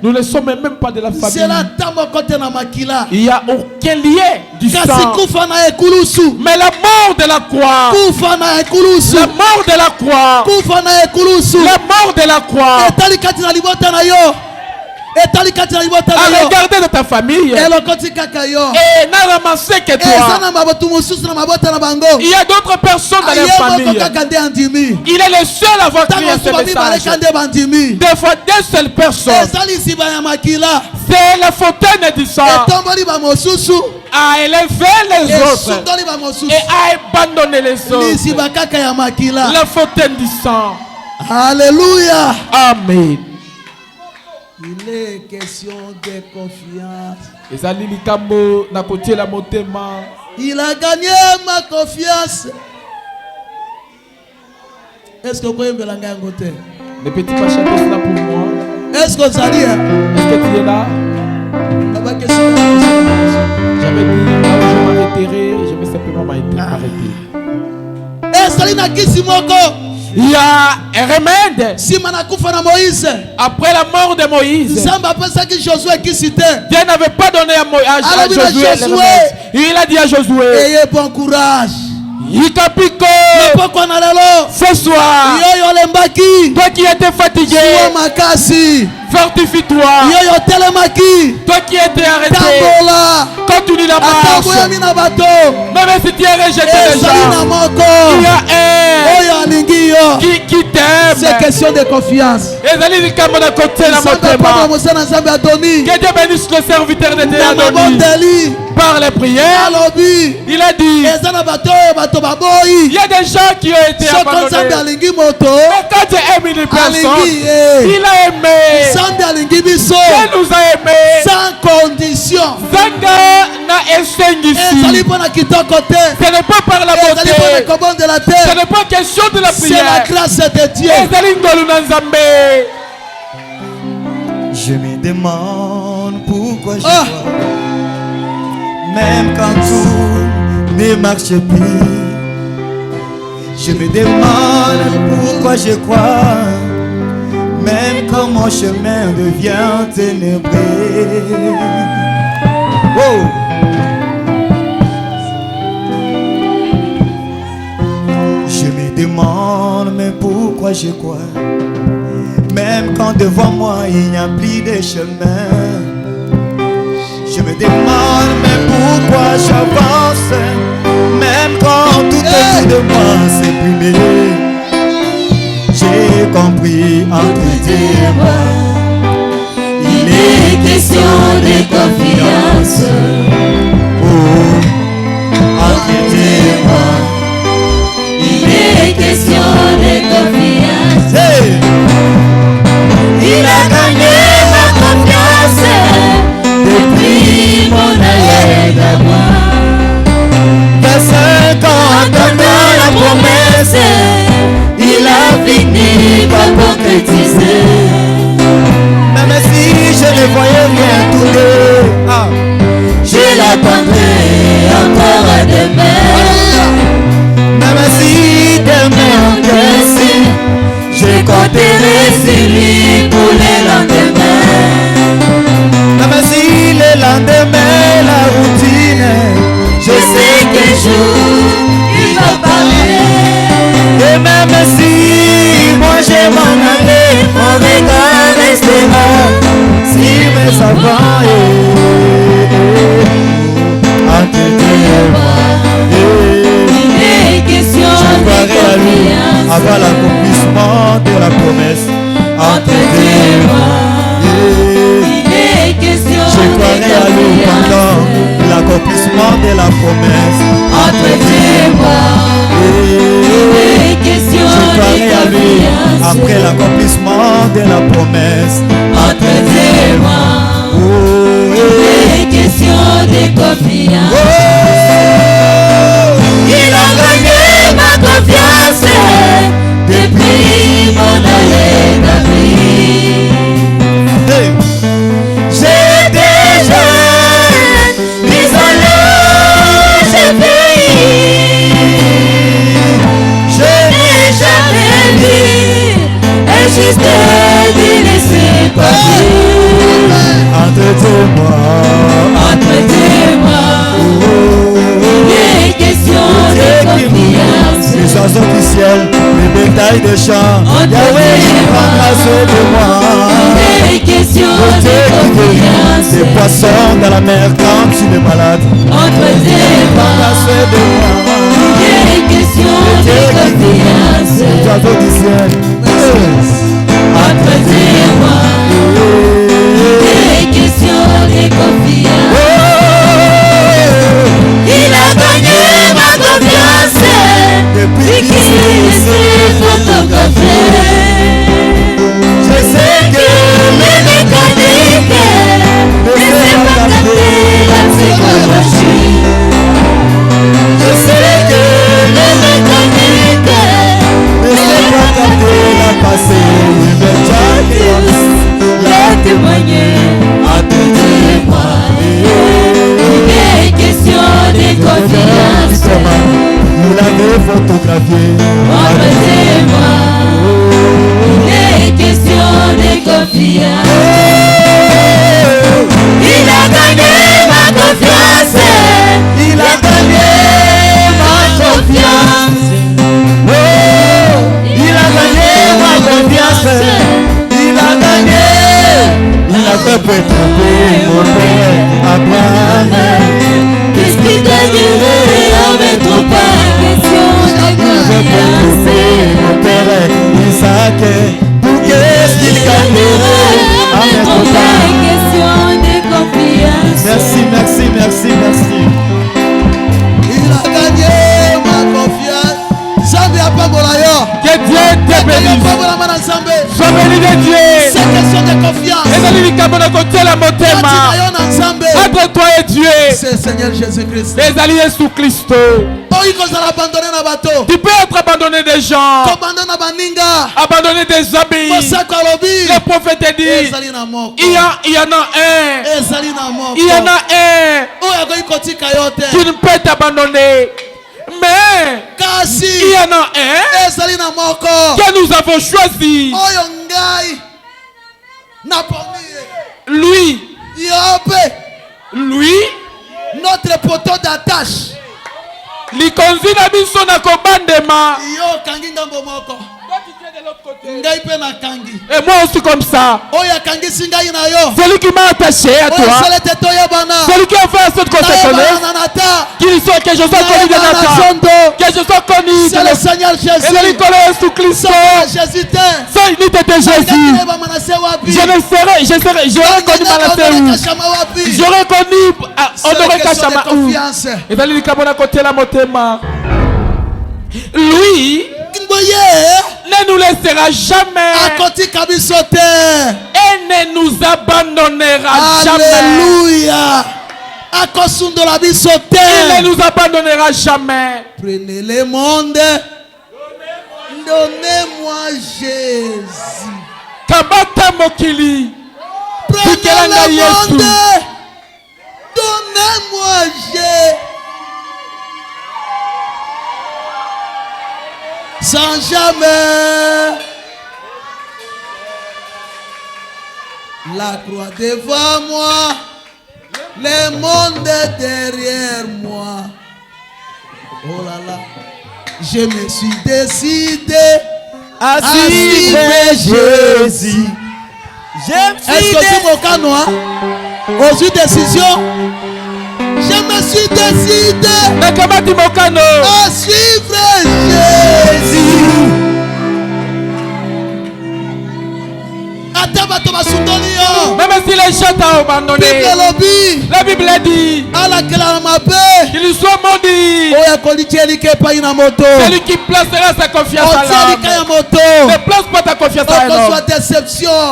Nous ne sommes même pas de la famille. Il n'y a aucun lien du sang. Mais la mort de la croix, la mort de la croix, la mort de la croix a regardé de ta famille et n'a ramassé que toi. Il y a d'autres personnes dans la famille. Il est le seul à avoir crié ce message. Des fois, des seules personnes. C'est la fontaine du sang. A élevé les autres et a abandonné les autres. La fontaine du sang. Alléluia. Amen. Il est question de confiance. Il a gagné ma confiance. Est-ce que vous pouvez me la gagner? Ne peux-tu pas chanter cela pour moi? Est-ce que ça dit? Est-ce que tu es là? J'avais dit là où je m'arrêterai, je vais simplement m'arrêter. Il y a un remède. Après la mort de Moïse, Dieu n'avait pas donné à Josué le remède. Il a dit à Josué, ayez bon courage. Ce soir, toi qui étais fatigué, fortifie-toi. Toi qui étais arrêté, continue la marche. Même si tu es rejeté déjà, il y a un qui t'aime. C'est question de confiance. Que Dieu bénisse le serviteur de Dieu. Par les prières, il a dit, il y a des gens qui ont été abandonnés. Mais quand Dieu aime une personne, il a aimé. Il nous a aimés sans condition. Ce n'est pas par la beauté. Ce n'est pas question de la prière. C'est la grâce de Dieu. Je me demande pourquoi je crois, même quand tout ne marche plus. Je me demande pourquoi je crois, même quand mon chemin devient ténébreux. Oh. Je me demande même pourquoi je crois, même quand devant moi il n'y a plus de chemin. Je me demande même pourquoi j'avance, même quand tout autour de moi c'est brûlé. J'ai compris entre tes mains, il est question de confiance. Oh, entre tes mains, il est question de confiance. Hey! Il a gagné ma confiance depuis mon arrière d'abord. Vers 5 ans, attendant la promesse, il a fini par concrétiser. Même si je ne voyais rien tourner, je l'attendrai encore à demain. Même si demain on décide, je compterai sur lui pour le lendemain. Même si le lendemain la routine, je sais qu'un jour il va parler. Et même si moi je m'en allais, mon regard restera sur mes savants. Entre tes bras, il est question de confiance avant l'accomplissement de la promesse. Entre tes bras, il est question de confiance. Je croirai à lui pendant l'accomplissement de la promesse. Entre tes bras, je croirai à lui après l'accomplissement de la promesse. Entre tes mains, il est question de confiance. Il a gagné ma confiance depuis mon année d'avril. J'étais jeune, mais alors j'ai vieilli. Je n'ai jamais vu un Entre tes mains, il est question de confiance. Les oiseaux du ciel, les bétails des champs, Yahweh, il prendra soin de moi. Il est question de confiance. Les poissons dans la mer quand tu es malade, entre tes mains, soin de moi. Il est question de confiance. Les oiseaux du ciel, entre tes mains, il est question de confiance. Il a gagné ma confiance depuis qu'il s'est photographié. Je sais que les mécaniques ne savent pas capter la psychologie. Je sais que les mécaniques ne savent pas capter la passée. Il témoigner à tous les mois. Il est question de confiance. Il avait photographié entre tes mains. Il est question de confiance. Il a gagné ma confiance. Il a gagné ma confiance. Il a gagné ma confiance. Il a gagné. Il a fait tromper mon père Abraham. Qu'est-ce qui gagnerait avec ton père? Il a fait tromper mon père Isaac. Qu'est-ce qu'il gagnerait avec ton père? Question de confiance. Merci, merci, merci, merci. Il a gagné ma confiance. Zambi a pas molayo. Que Dieu te bénisse. Sois béni de Dieu. C'est question de confiance. Entre toi et Dieu, c'est Seigneur Jésus-Christ. les alliés sous Christ. Tu peux être abandonné des gens, abandonné des habits. Le prophète dit il y en a un. Il y en a un qui ne peut t'abandonner. Mais il y en a un que nous avons choisi. Lui, notre poteau d'attache. Likonzi na biso na kobandema. Yo kangi ngambo moko. Et moi aussi comme ça. Celui qui m'a attaché à toi, celui qui a fait en sorte qu'on se connaisse, que je sois connu de Nathan, que je sois connu de le Seigneur Jésus. Et le Nicolas sous Christ. Sans l'unité de Jésus, j'aurais connu Manasseh. J'aurais connu Honoré Kachama. Et dans le Kabona côté la motema. Lui ne nous laissera jamais et ne nous abandonnera Alléluia. Il ne nous abandonnera jamais. Prenez le monde. Donnez-moi Jésus. Kabata Mokili. Prenez le monde. Donnez-moi Jésus. Sans jamais. La croix devant moi, le monde derrière moi. Oh là là, je me suis décidé à suivre Jésus. Est-ce que c'est mon cas, non? Aux décision. Je me suis décidé à suivre Jésus. Même si les gens t'ont abandonné, la Bible dit qu'il soit maudit celui qui placera sa confiance à l'homme. Ne place pas ta confiance à l'homme.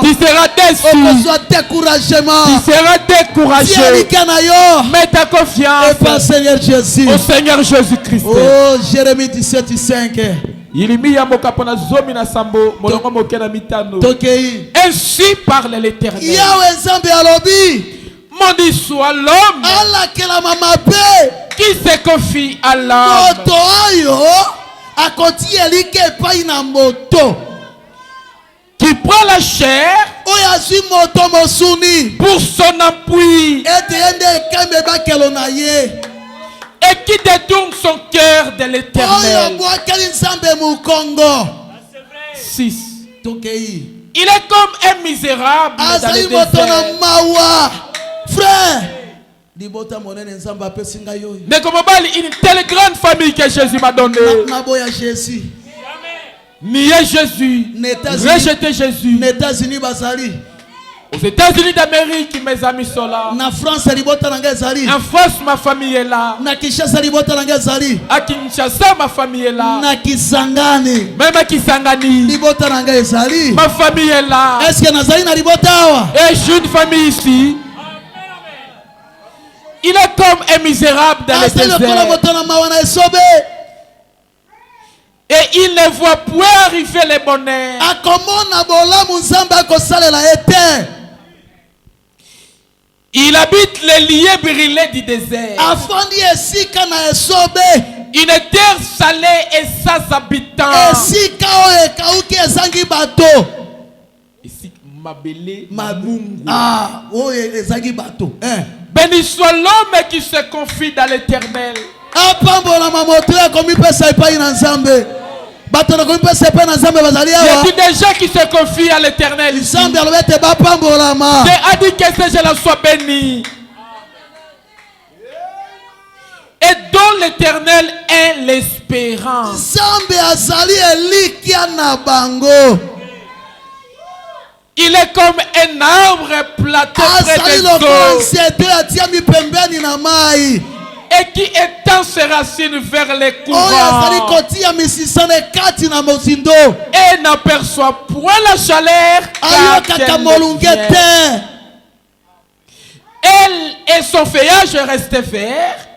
Tu seras déçu. Tu seras découragé. Mets ta confiance au Seigneur Jésus. Au Seigneur Jésus-Christ. Oh, Jérémie 17:5. Ainsi parle l'Éternel. Yahweh maudit soit l'homme qui se confie à l'homme. Qui prend la chair pour son appui et qui détourne son cœur de l'Éternel. 6. Il est comme un misérable dans le désert. Frère, Mais comme une telle grande famille que Jésus m'a donnée. Nier Jésus, rejeter Jésus. Aux États-Unis d'Amérique, mes amis sont là. En France, ma famille est là. À Kinshasa, ma famille est là. Même à Kisangani, ma famille est là. Et j'ai une famille ici. Il est comme un misérable dans le désert. Et il ne voit point arriver les bonheurs. Il habite les lieux brûlés du désert. Une terre salée et sans habitants. Ici, Mabele, Mamungu. Béni soit l'homme qui se confie dans l'Éternel. Y a-t-il des gens qui se confient à l'Éternel? Dieu a dit que ces gens-là soient bénis. Et dont l'Éternel est l'espérance. Il est comme un arbre planté près des eaux et qui étend ses racines vers les courants et n'aperçoit point la chaleur elle et son feuillage reste vert.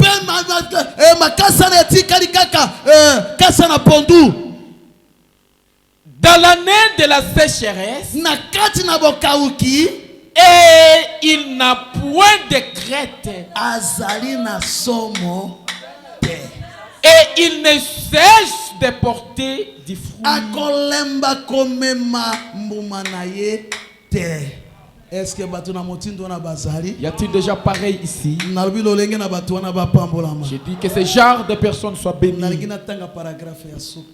Dans l'année de la sécheresse, et il n'a point de crête. Et il ne cesse de porter du fruit. Est-ce que y a-t-il déjà pareil ici? J'ai dit que ce genre de personnes soient bénies.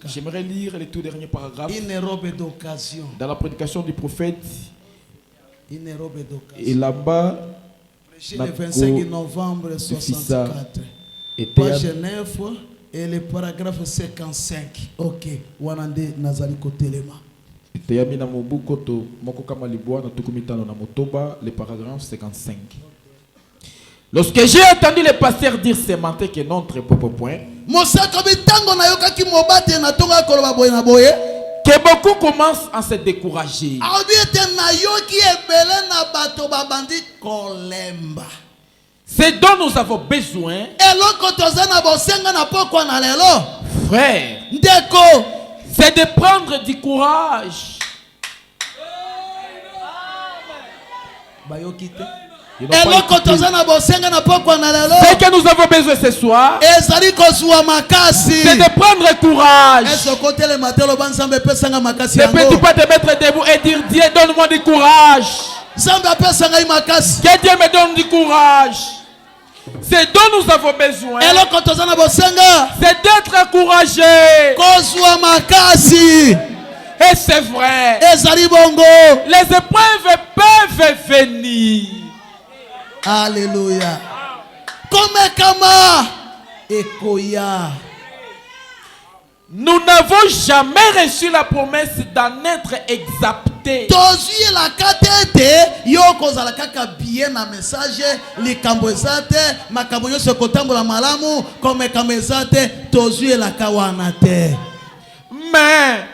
J'aimerais lire les tout derniers paragraphes dans la prédication du prophète. Et là-bas, le 25 novembre 64. Page 9 et le paragraphe 55. Ok. Wanande Nazali Kotelema. Le paragraphe 55. Lorsque j'ai entendu le pasteur dire ce matin que notre propre point, que beaucoup commencent à se décourager. C'est dont nous avons besoin, frère, c'est de prendre du courage. Ce que nous avons besoin ce soir, c'est de prendre courage. Ne peux-tu pas te mettre debout et dire: Dieu, donne-moi du courage. Que Dieu me donne du courage. C'est dont nous avons besoin. C'est d'être encouragé. Et c'est vrai. Les épreuves peuvent venir. Alléluia. Nous n'avons jamais reçu la promesse d'en être exapté. Mais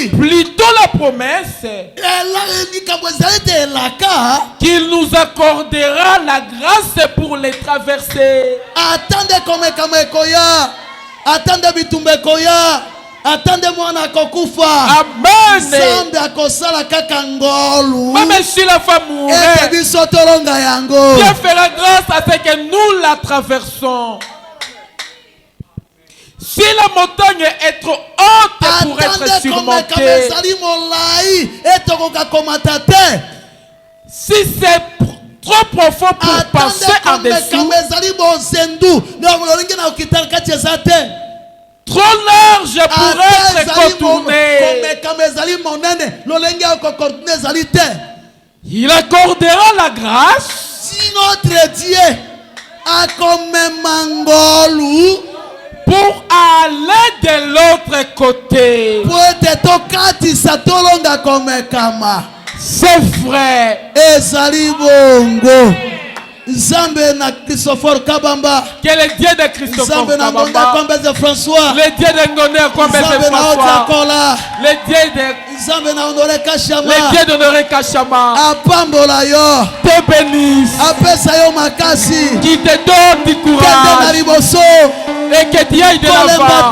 plutôt la promesse qu'il nous accordera la grâce pour les traverser. Attendez-moi na kokufa. Amen. Même si la femme mourrait, Dieu fera grâce à ce que nous la traversons. Si la montagne est trop haute pour être surmontée, si c'est trop profond pour passer en dessous, trop large pour être contourné, il accordera la grâce. Si notre Dieu a comme mangolu pour aller de l'autre côté, c'est vrai. Nzambe na Christopher Kabamba. Que le Dieu de Christopher Kabamba. François. Le Dieu de Ngondé François. Le Dieu de Nzambe na Honoré Kachama. Le Dieu d'Honoré Kachama. Apambola yo. Te bénisse. Apesa yo makasi. Qui te donne du courage. Et que tu ailles de l'avant.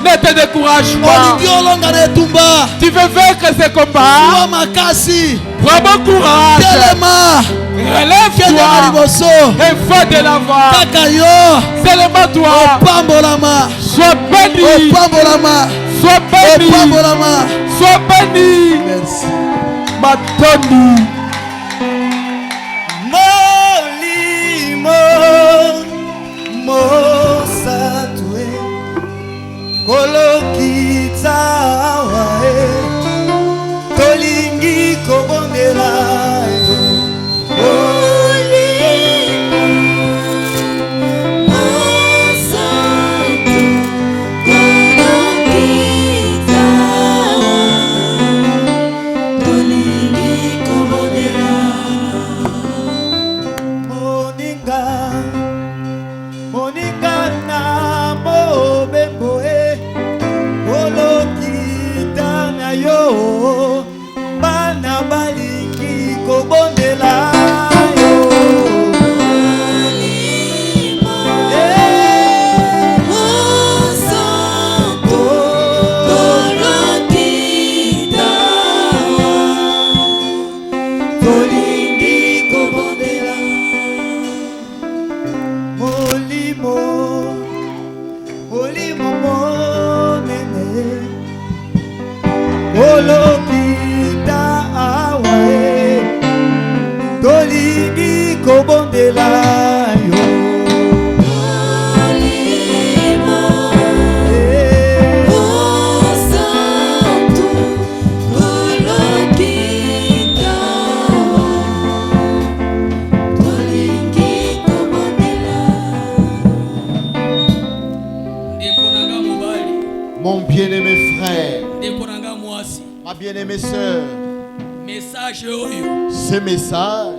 Ne te décourage pas. Tu veux vaincre ces combats. Prends bon courage. Relève-toi et va de l'avant. Seulement toi. Sois béni. Sois béni. Sois béni. Merci. Matoni. Molimo Mosatwe Kolokita wae Tolingi kobondela Mon bien-aimé frère, ma bien-aimée sœur, ce message,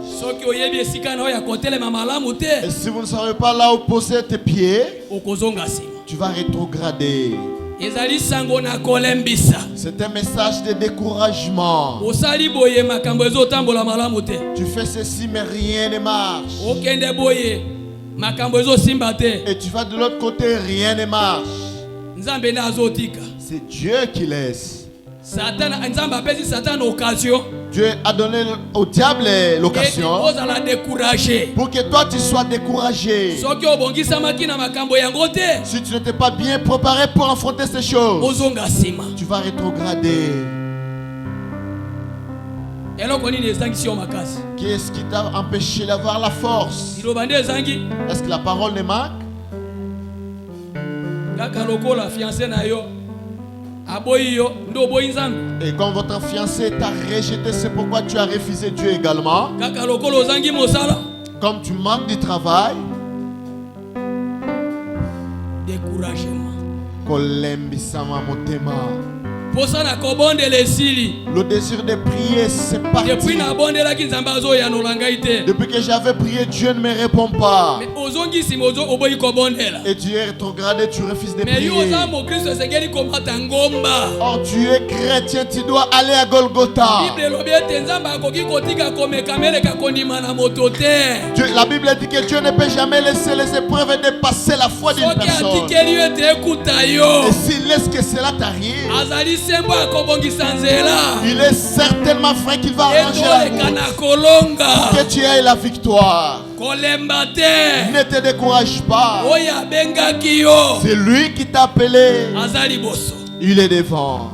et si vous ne savez pas là où poser tes pieds, tu vas rétrograder. C'est un message de découragement. Tu fais ceci mais rien ne marche. Et tu vas de l'autre côté, rien ne marche. C'est Dieu qui laisse. Dieu a donné au diable l'occasion pour que toi tu sois découragé. Si tu n'étais pas bien préparé pour affronter ces choses, tu vas rétrograder. Qu'est-ce qui t'a empêché d'avoir la force? Est-ce que la parole ne manque? Et quand votre fiancé t'a rejeté, c'est pourquoi tu as refusé Dieu également. Comme tu manques du travail, découragement. Le désir de prier, c'est parti. Depuis que j'avais prié, Dieu ne me répond pas. Et tu es rétrogradé, tu refuses de prier. Or tu es chrétien, tu dois aller à Golgotha. La Bible dit que Dieu ne peut jamais laisser les épreuves dépasser la foi d'une personne. Et s'il laisse que cela t'arrive, Il est certainement vrai qu'il va arranger la route. Que tu aies la victoire. Ne te décourage pas. C'est lui qui t'a appelé. Il est devant.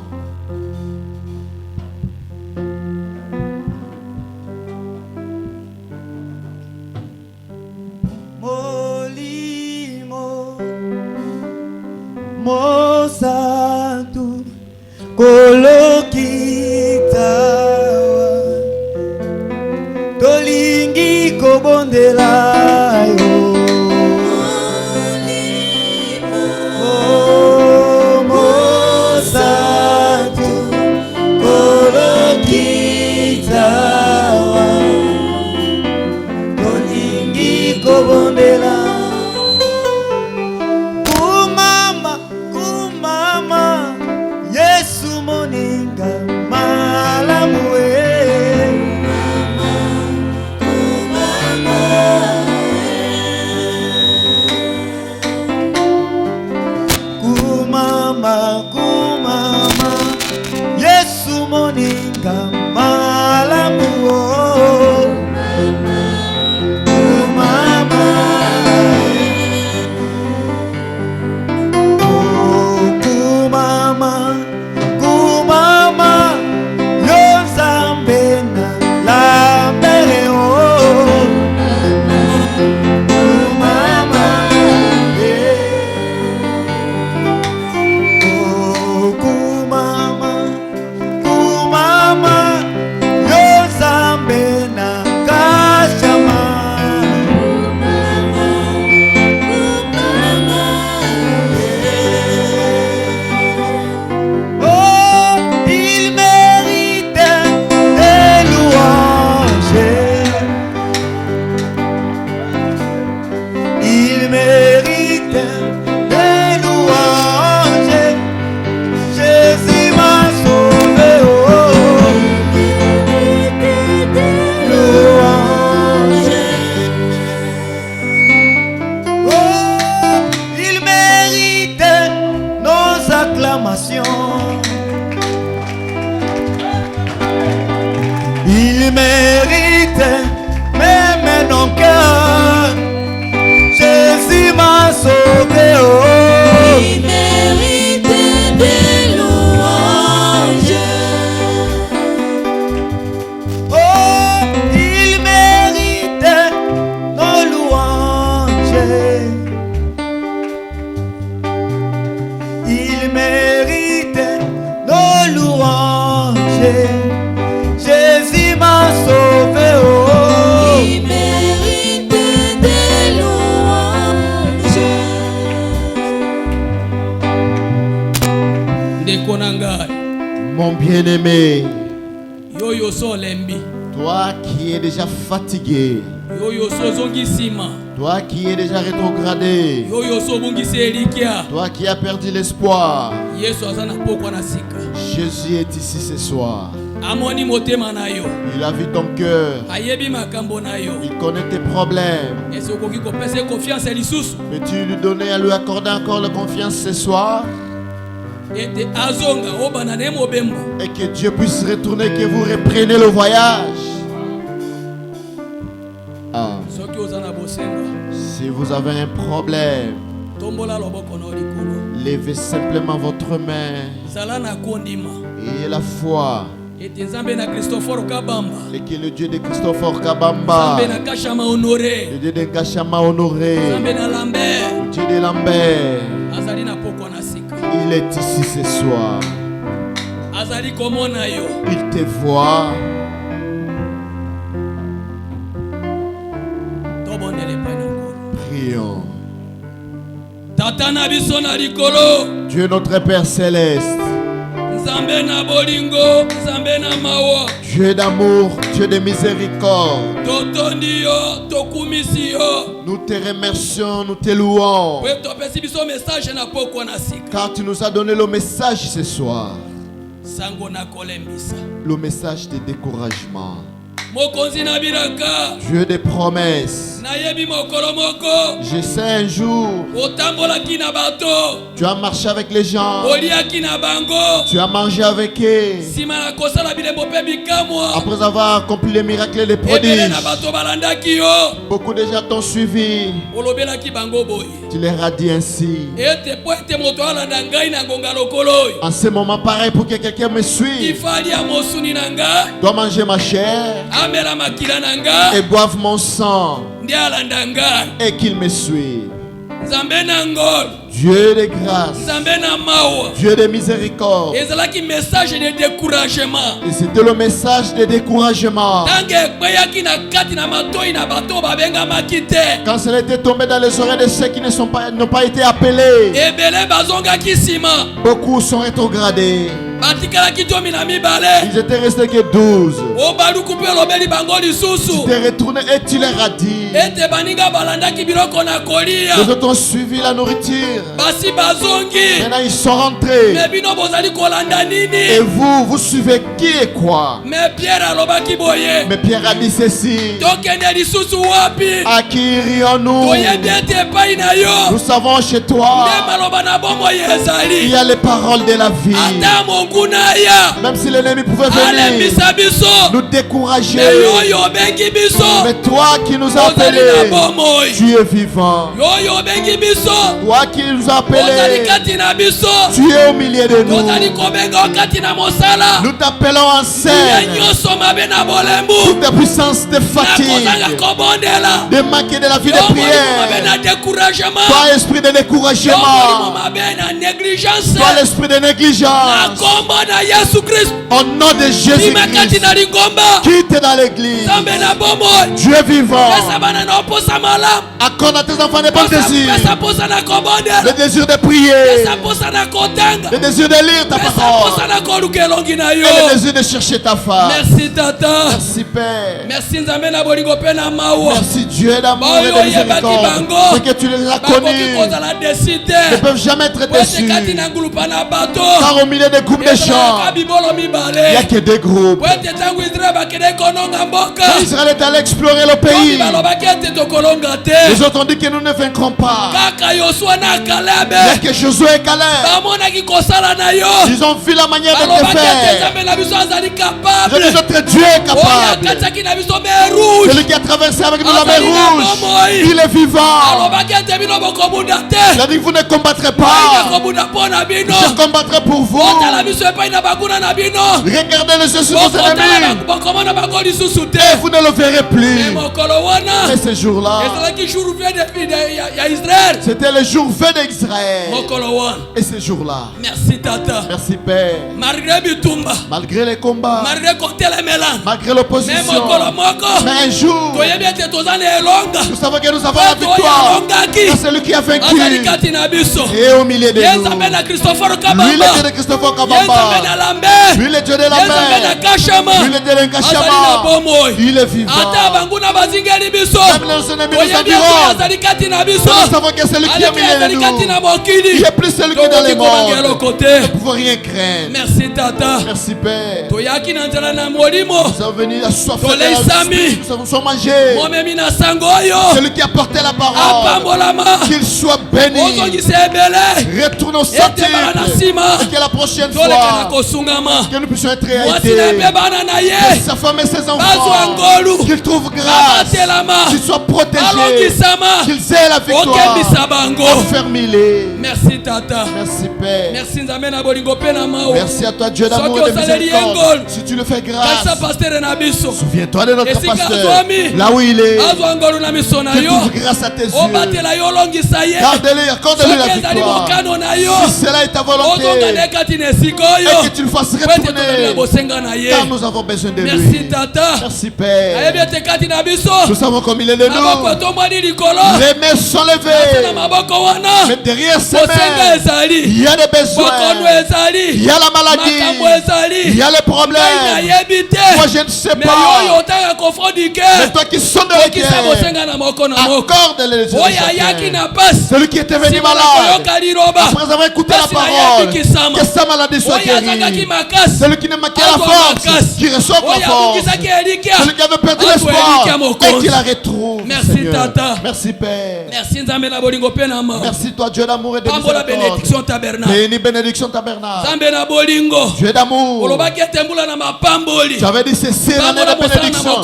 Mosantu kolokitawa tolingi kobondela yo Mosantu kolokitawa tolingi kobondela Il mérite même non cœur. Jésus m'a sauvé. Oh. Il mérite des louanges. Oh, il mérite nos louanges. Il mérite nos louanges. Jésus m'a sauvé, oh. Il mérite des louanges. Mon bien-aimé, Yoyo so lembi. toi qui es déjà fatigué, Yoyo so zongisima. toi qui es déjà rétrogradé, Yoyo so bungisi elikia. toi qui as perdu l'espoir, Yesu azana pokwa na sika. Jésus est ici ce soir. Amoni motema na yo. Il a vu ton cœur, Ayebi makambo na yo. il connaît tes problèmes. Ese okoki kopesa confiance elisusu. Peux-tu lui donner à lui accorder encore la confiance ce soir? Ete azonga obana ne mobembo. Et que Dieu puisse retourner, que vous repreniez le voyage. Ah. Soki ozana bosenga. Si vous avez un problème, Tombola loboko na likolo. levez simplement votre main Zala na kondima. et la foi. Ete nzambe na Christopher Kabamba. Et que le Dieu de Christopher Kabamba, Nzambe na Kashama honoré. le Dieu de Kashama honoré, Nzambe na Lambert. le Dieu de Lambert, Azali na pokwa na sika. il est ici ce soir. Azali komona yo. Il te voit. Tobonele pa na ngolo. Prions. Tata na biso na likolo. Dieu notre Père Céleste, Nzambe na bolingo, Nzambe na mawa. Dieu d'amour, Dieu de miséricorde, Totondi yo, tokumisi yo. nous te remercions, nous te louons, Po topesi biso message na pokwa na sika. car tu nous as donné le message ce soir, Sango na kolembisa. le message de découragement. Mokonzi na biraka. Dieu des promesses, Je sais un jour, tu as marché avec les gens, tu as mangé avec eux. Après avoir accompli les miracles et les prodiges, beaucoup de gens t'ont suivi. Tu leur as dit ainsi: en ce moment pareil, pour que quelqu'un me suive, doit manger ma chair et boive mon sang, et qu'il me suive. Dieu de grâce, Dieu de miséricorde. Et c'était le message de découragement. Quand cela était tombé dans les oreilles de ceux qui n'ont pas été appelés, beaucoup sont rétrogradés. Ils étaient restés que 12. Tu t'es retourné et tu leur as dit. Les autres ont suivi la nourriture. Maintenant ils sont rentrés. Et vous suivez qui et quoi? Mais Pierre a dit ceci: à qui irions-nous? Nous savons chez toi il y a les paroles de la vie. Même si l'ennemi pouvait venir nous décourager, mais toi qui nous as appelés, tu es vivant. Toi qui nous as appelés, tu es au milieu de nous. Nous t'appelons en scène. Toute ta puissance de fatigue, de manquer de la vie de prière, toi esprit de découragement, toi l'esprit de négligence, au nom de Jésus-Christ, quitte dans l'église. Dieu vivant, accorde à tes enfants des bons désirs, le désir de prier, le désir de lire ta parole, et le désir de chercher ta femme. Merci Tata. Merci Père. Merci Dieu d'amour et de miséricorde. Ce que tu les as connus ne peuvent jamais être déçus, car au milieu des groupes de gens, il n'y a que des groupes. Quand Israël est allé explorer le pays, les autres ont dit que nous ne vaincrons pas. Il n'y a que Josué et Caleb. Ils ont vu la manière de te faire. De les autres, Dieu est capable. Celui qui a traversé avec nous la mer rouge, il est vivant. Il a dit: vous ne combattrez pas, je combattrai pour vous. Regardez les yeux sur vos ennemis et vous ne le verrez plus. Et ce jour-là, c'était le jour V d'Israël. Et ce jour-là, merci Tata. Merci Père. Malgré les combats, malgré l'opposition, mais un jour, nous savons que nous avons la victoire. C'est celui qui a vaincu. Et au milieu de nous, lui le Dieu de Christopher Kabamba, lui le Dieu de la mer, lui le Dieu de Nkashama, il est vivant. Même les ennemis nous environnent, nous savons que c'est lui qui est au milieu de nous. Il est plus celui qui est dans les mondes. Nous ne pouvons rien craindre. Merci Tata. Merci Père. Nous sommes venus à soif de la vie. Nous sommes mangés. Celui qui a porté la parole, qu'il soit béni. Retourne au centre. Et que la prochaine fois, que nous puissions être réalité. Que sa femme et ses enfants, qu'ils trouvent grâce, qu'ils soient protégés, qu'ils aient la victoire. Enfermez-les. Merci Tata. Merci Père. Merci Merci à toi Dieu d'amour et de miséricorde. Si tu le fais grâce, souviens-toi de notre pasteur, là où il est, qu'il trouve grâce à tes yeux. Garde-le, accorde-lui la victoire. Si cela est ta volonté, et que tu le fasses retourner, car nous avons besoin de lui. Merci Tata. Merci Père. Nous savons comme il est de nous. Les mains sont levées, mais derrière ces mains, il y a des besoins, il y a la maladie, il y a les problèmes. Moi je ne sais pas, mais toi qui sonnes de l'équerre, accorde-le celui qui était venu malade, après avoir écouté la parole, que sa maladie soit soit guéri. Celui qui n'a manqué la force, qui reçoive la force. Celui qui avait perdu l'espoir et qui la retrouve. Merci Tata. Merci Père. Merci Nzambe na bolingo pe na ma. Merci toi Dieu d'amour et de miséricorde. Bénédiction tabernacle. Béni bénédiction tabernacle. Nzambe na bolingo. Dieu d'amour. Olobaki etembula na mapamboli. Tu avais dit c'est l'année de bénédiction.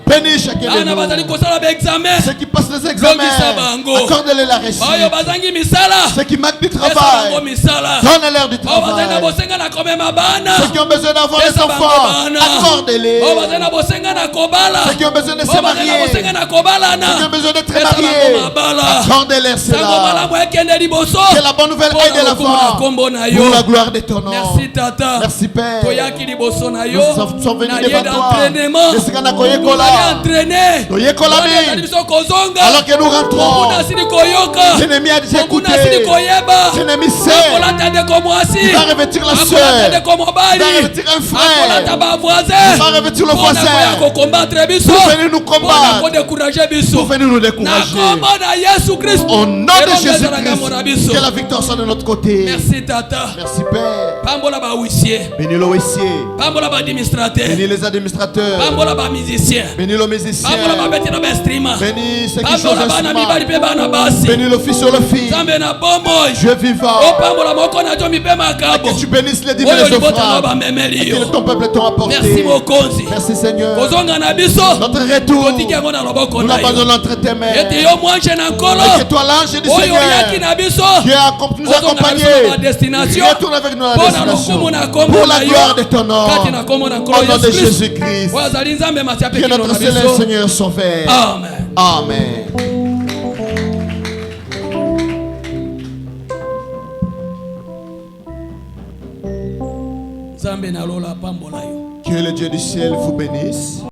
Bénis chaque de nous. Ceux qui passent les examens, accorde-les la réussite. Ceux qui manquent du travail, donne-leur du travail. Ceux qui ont besoin d'avoir des enfants, accorde-les. Ceux qui ont besoin de se marier, ceux qui ont besoin d'être mariés, accorde-les cela. Que la bonne nouvelle aille de l'avant pour la gloire de ton nom. Merci Tata. Merci Père. Nous sommes venus devant toi. Alors que nous rentrons, l'ennemi a dit écoutez, l'ennemi sait, il va revêtir la soeur, il va revêtir un frère, il va revêtir le voisin pour venir nous combattre, pour venir nous décourager. Au nom de Jésus-Christ, que la victoire soit de notre côté. Merci Tata. Merci Père. Bénis le huissier, bénis les administrateurs, bénis le musicien, bénis ceux qui jouent l'instrument, bénis le fils sur le fils, Dieu vivant, et que tu bénisses les divers offrandes et que ton peuple t'ont apporté. Merci Seigneur. Notre retour, nous l'abandonnons entre tes mains, et que toi l'ange du Seigneur qui nous accompagné retourne avec nous à la destination pour la gloire de ton nom. Au nom de Jésus-Christ, que notre Seigneur Sauveur. Amen. Amen. Que le Dieu du ciel vous bénisse.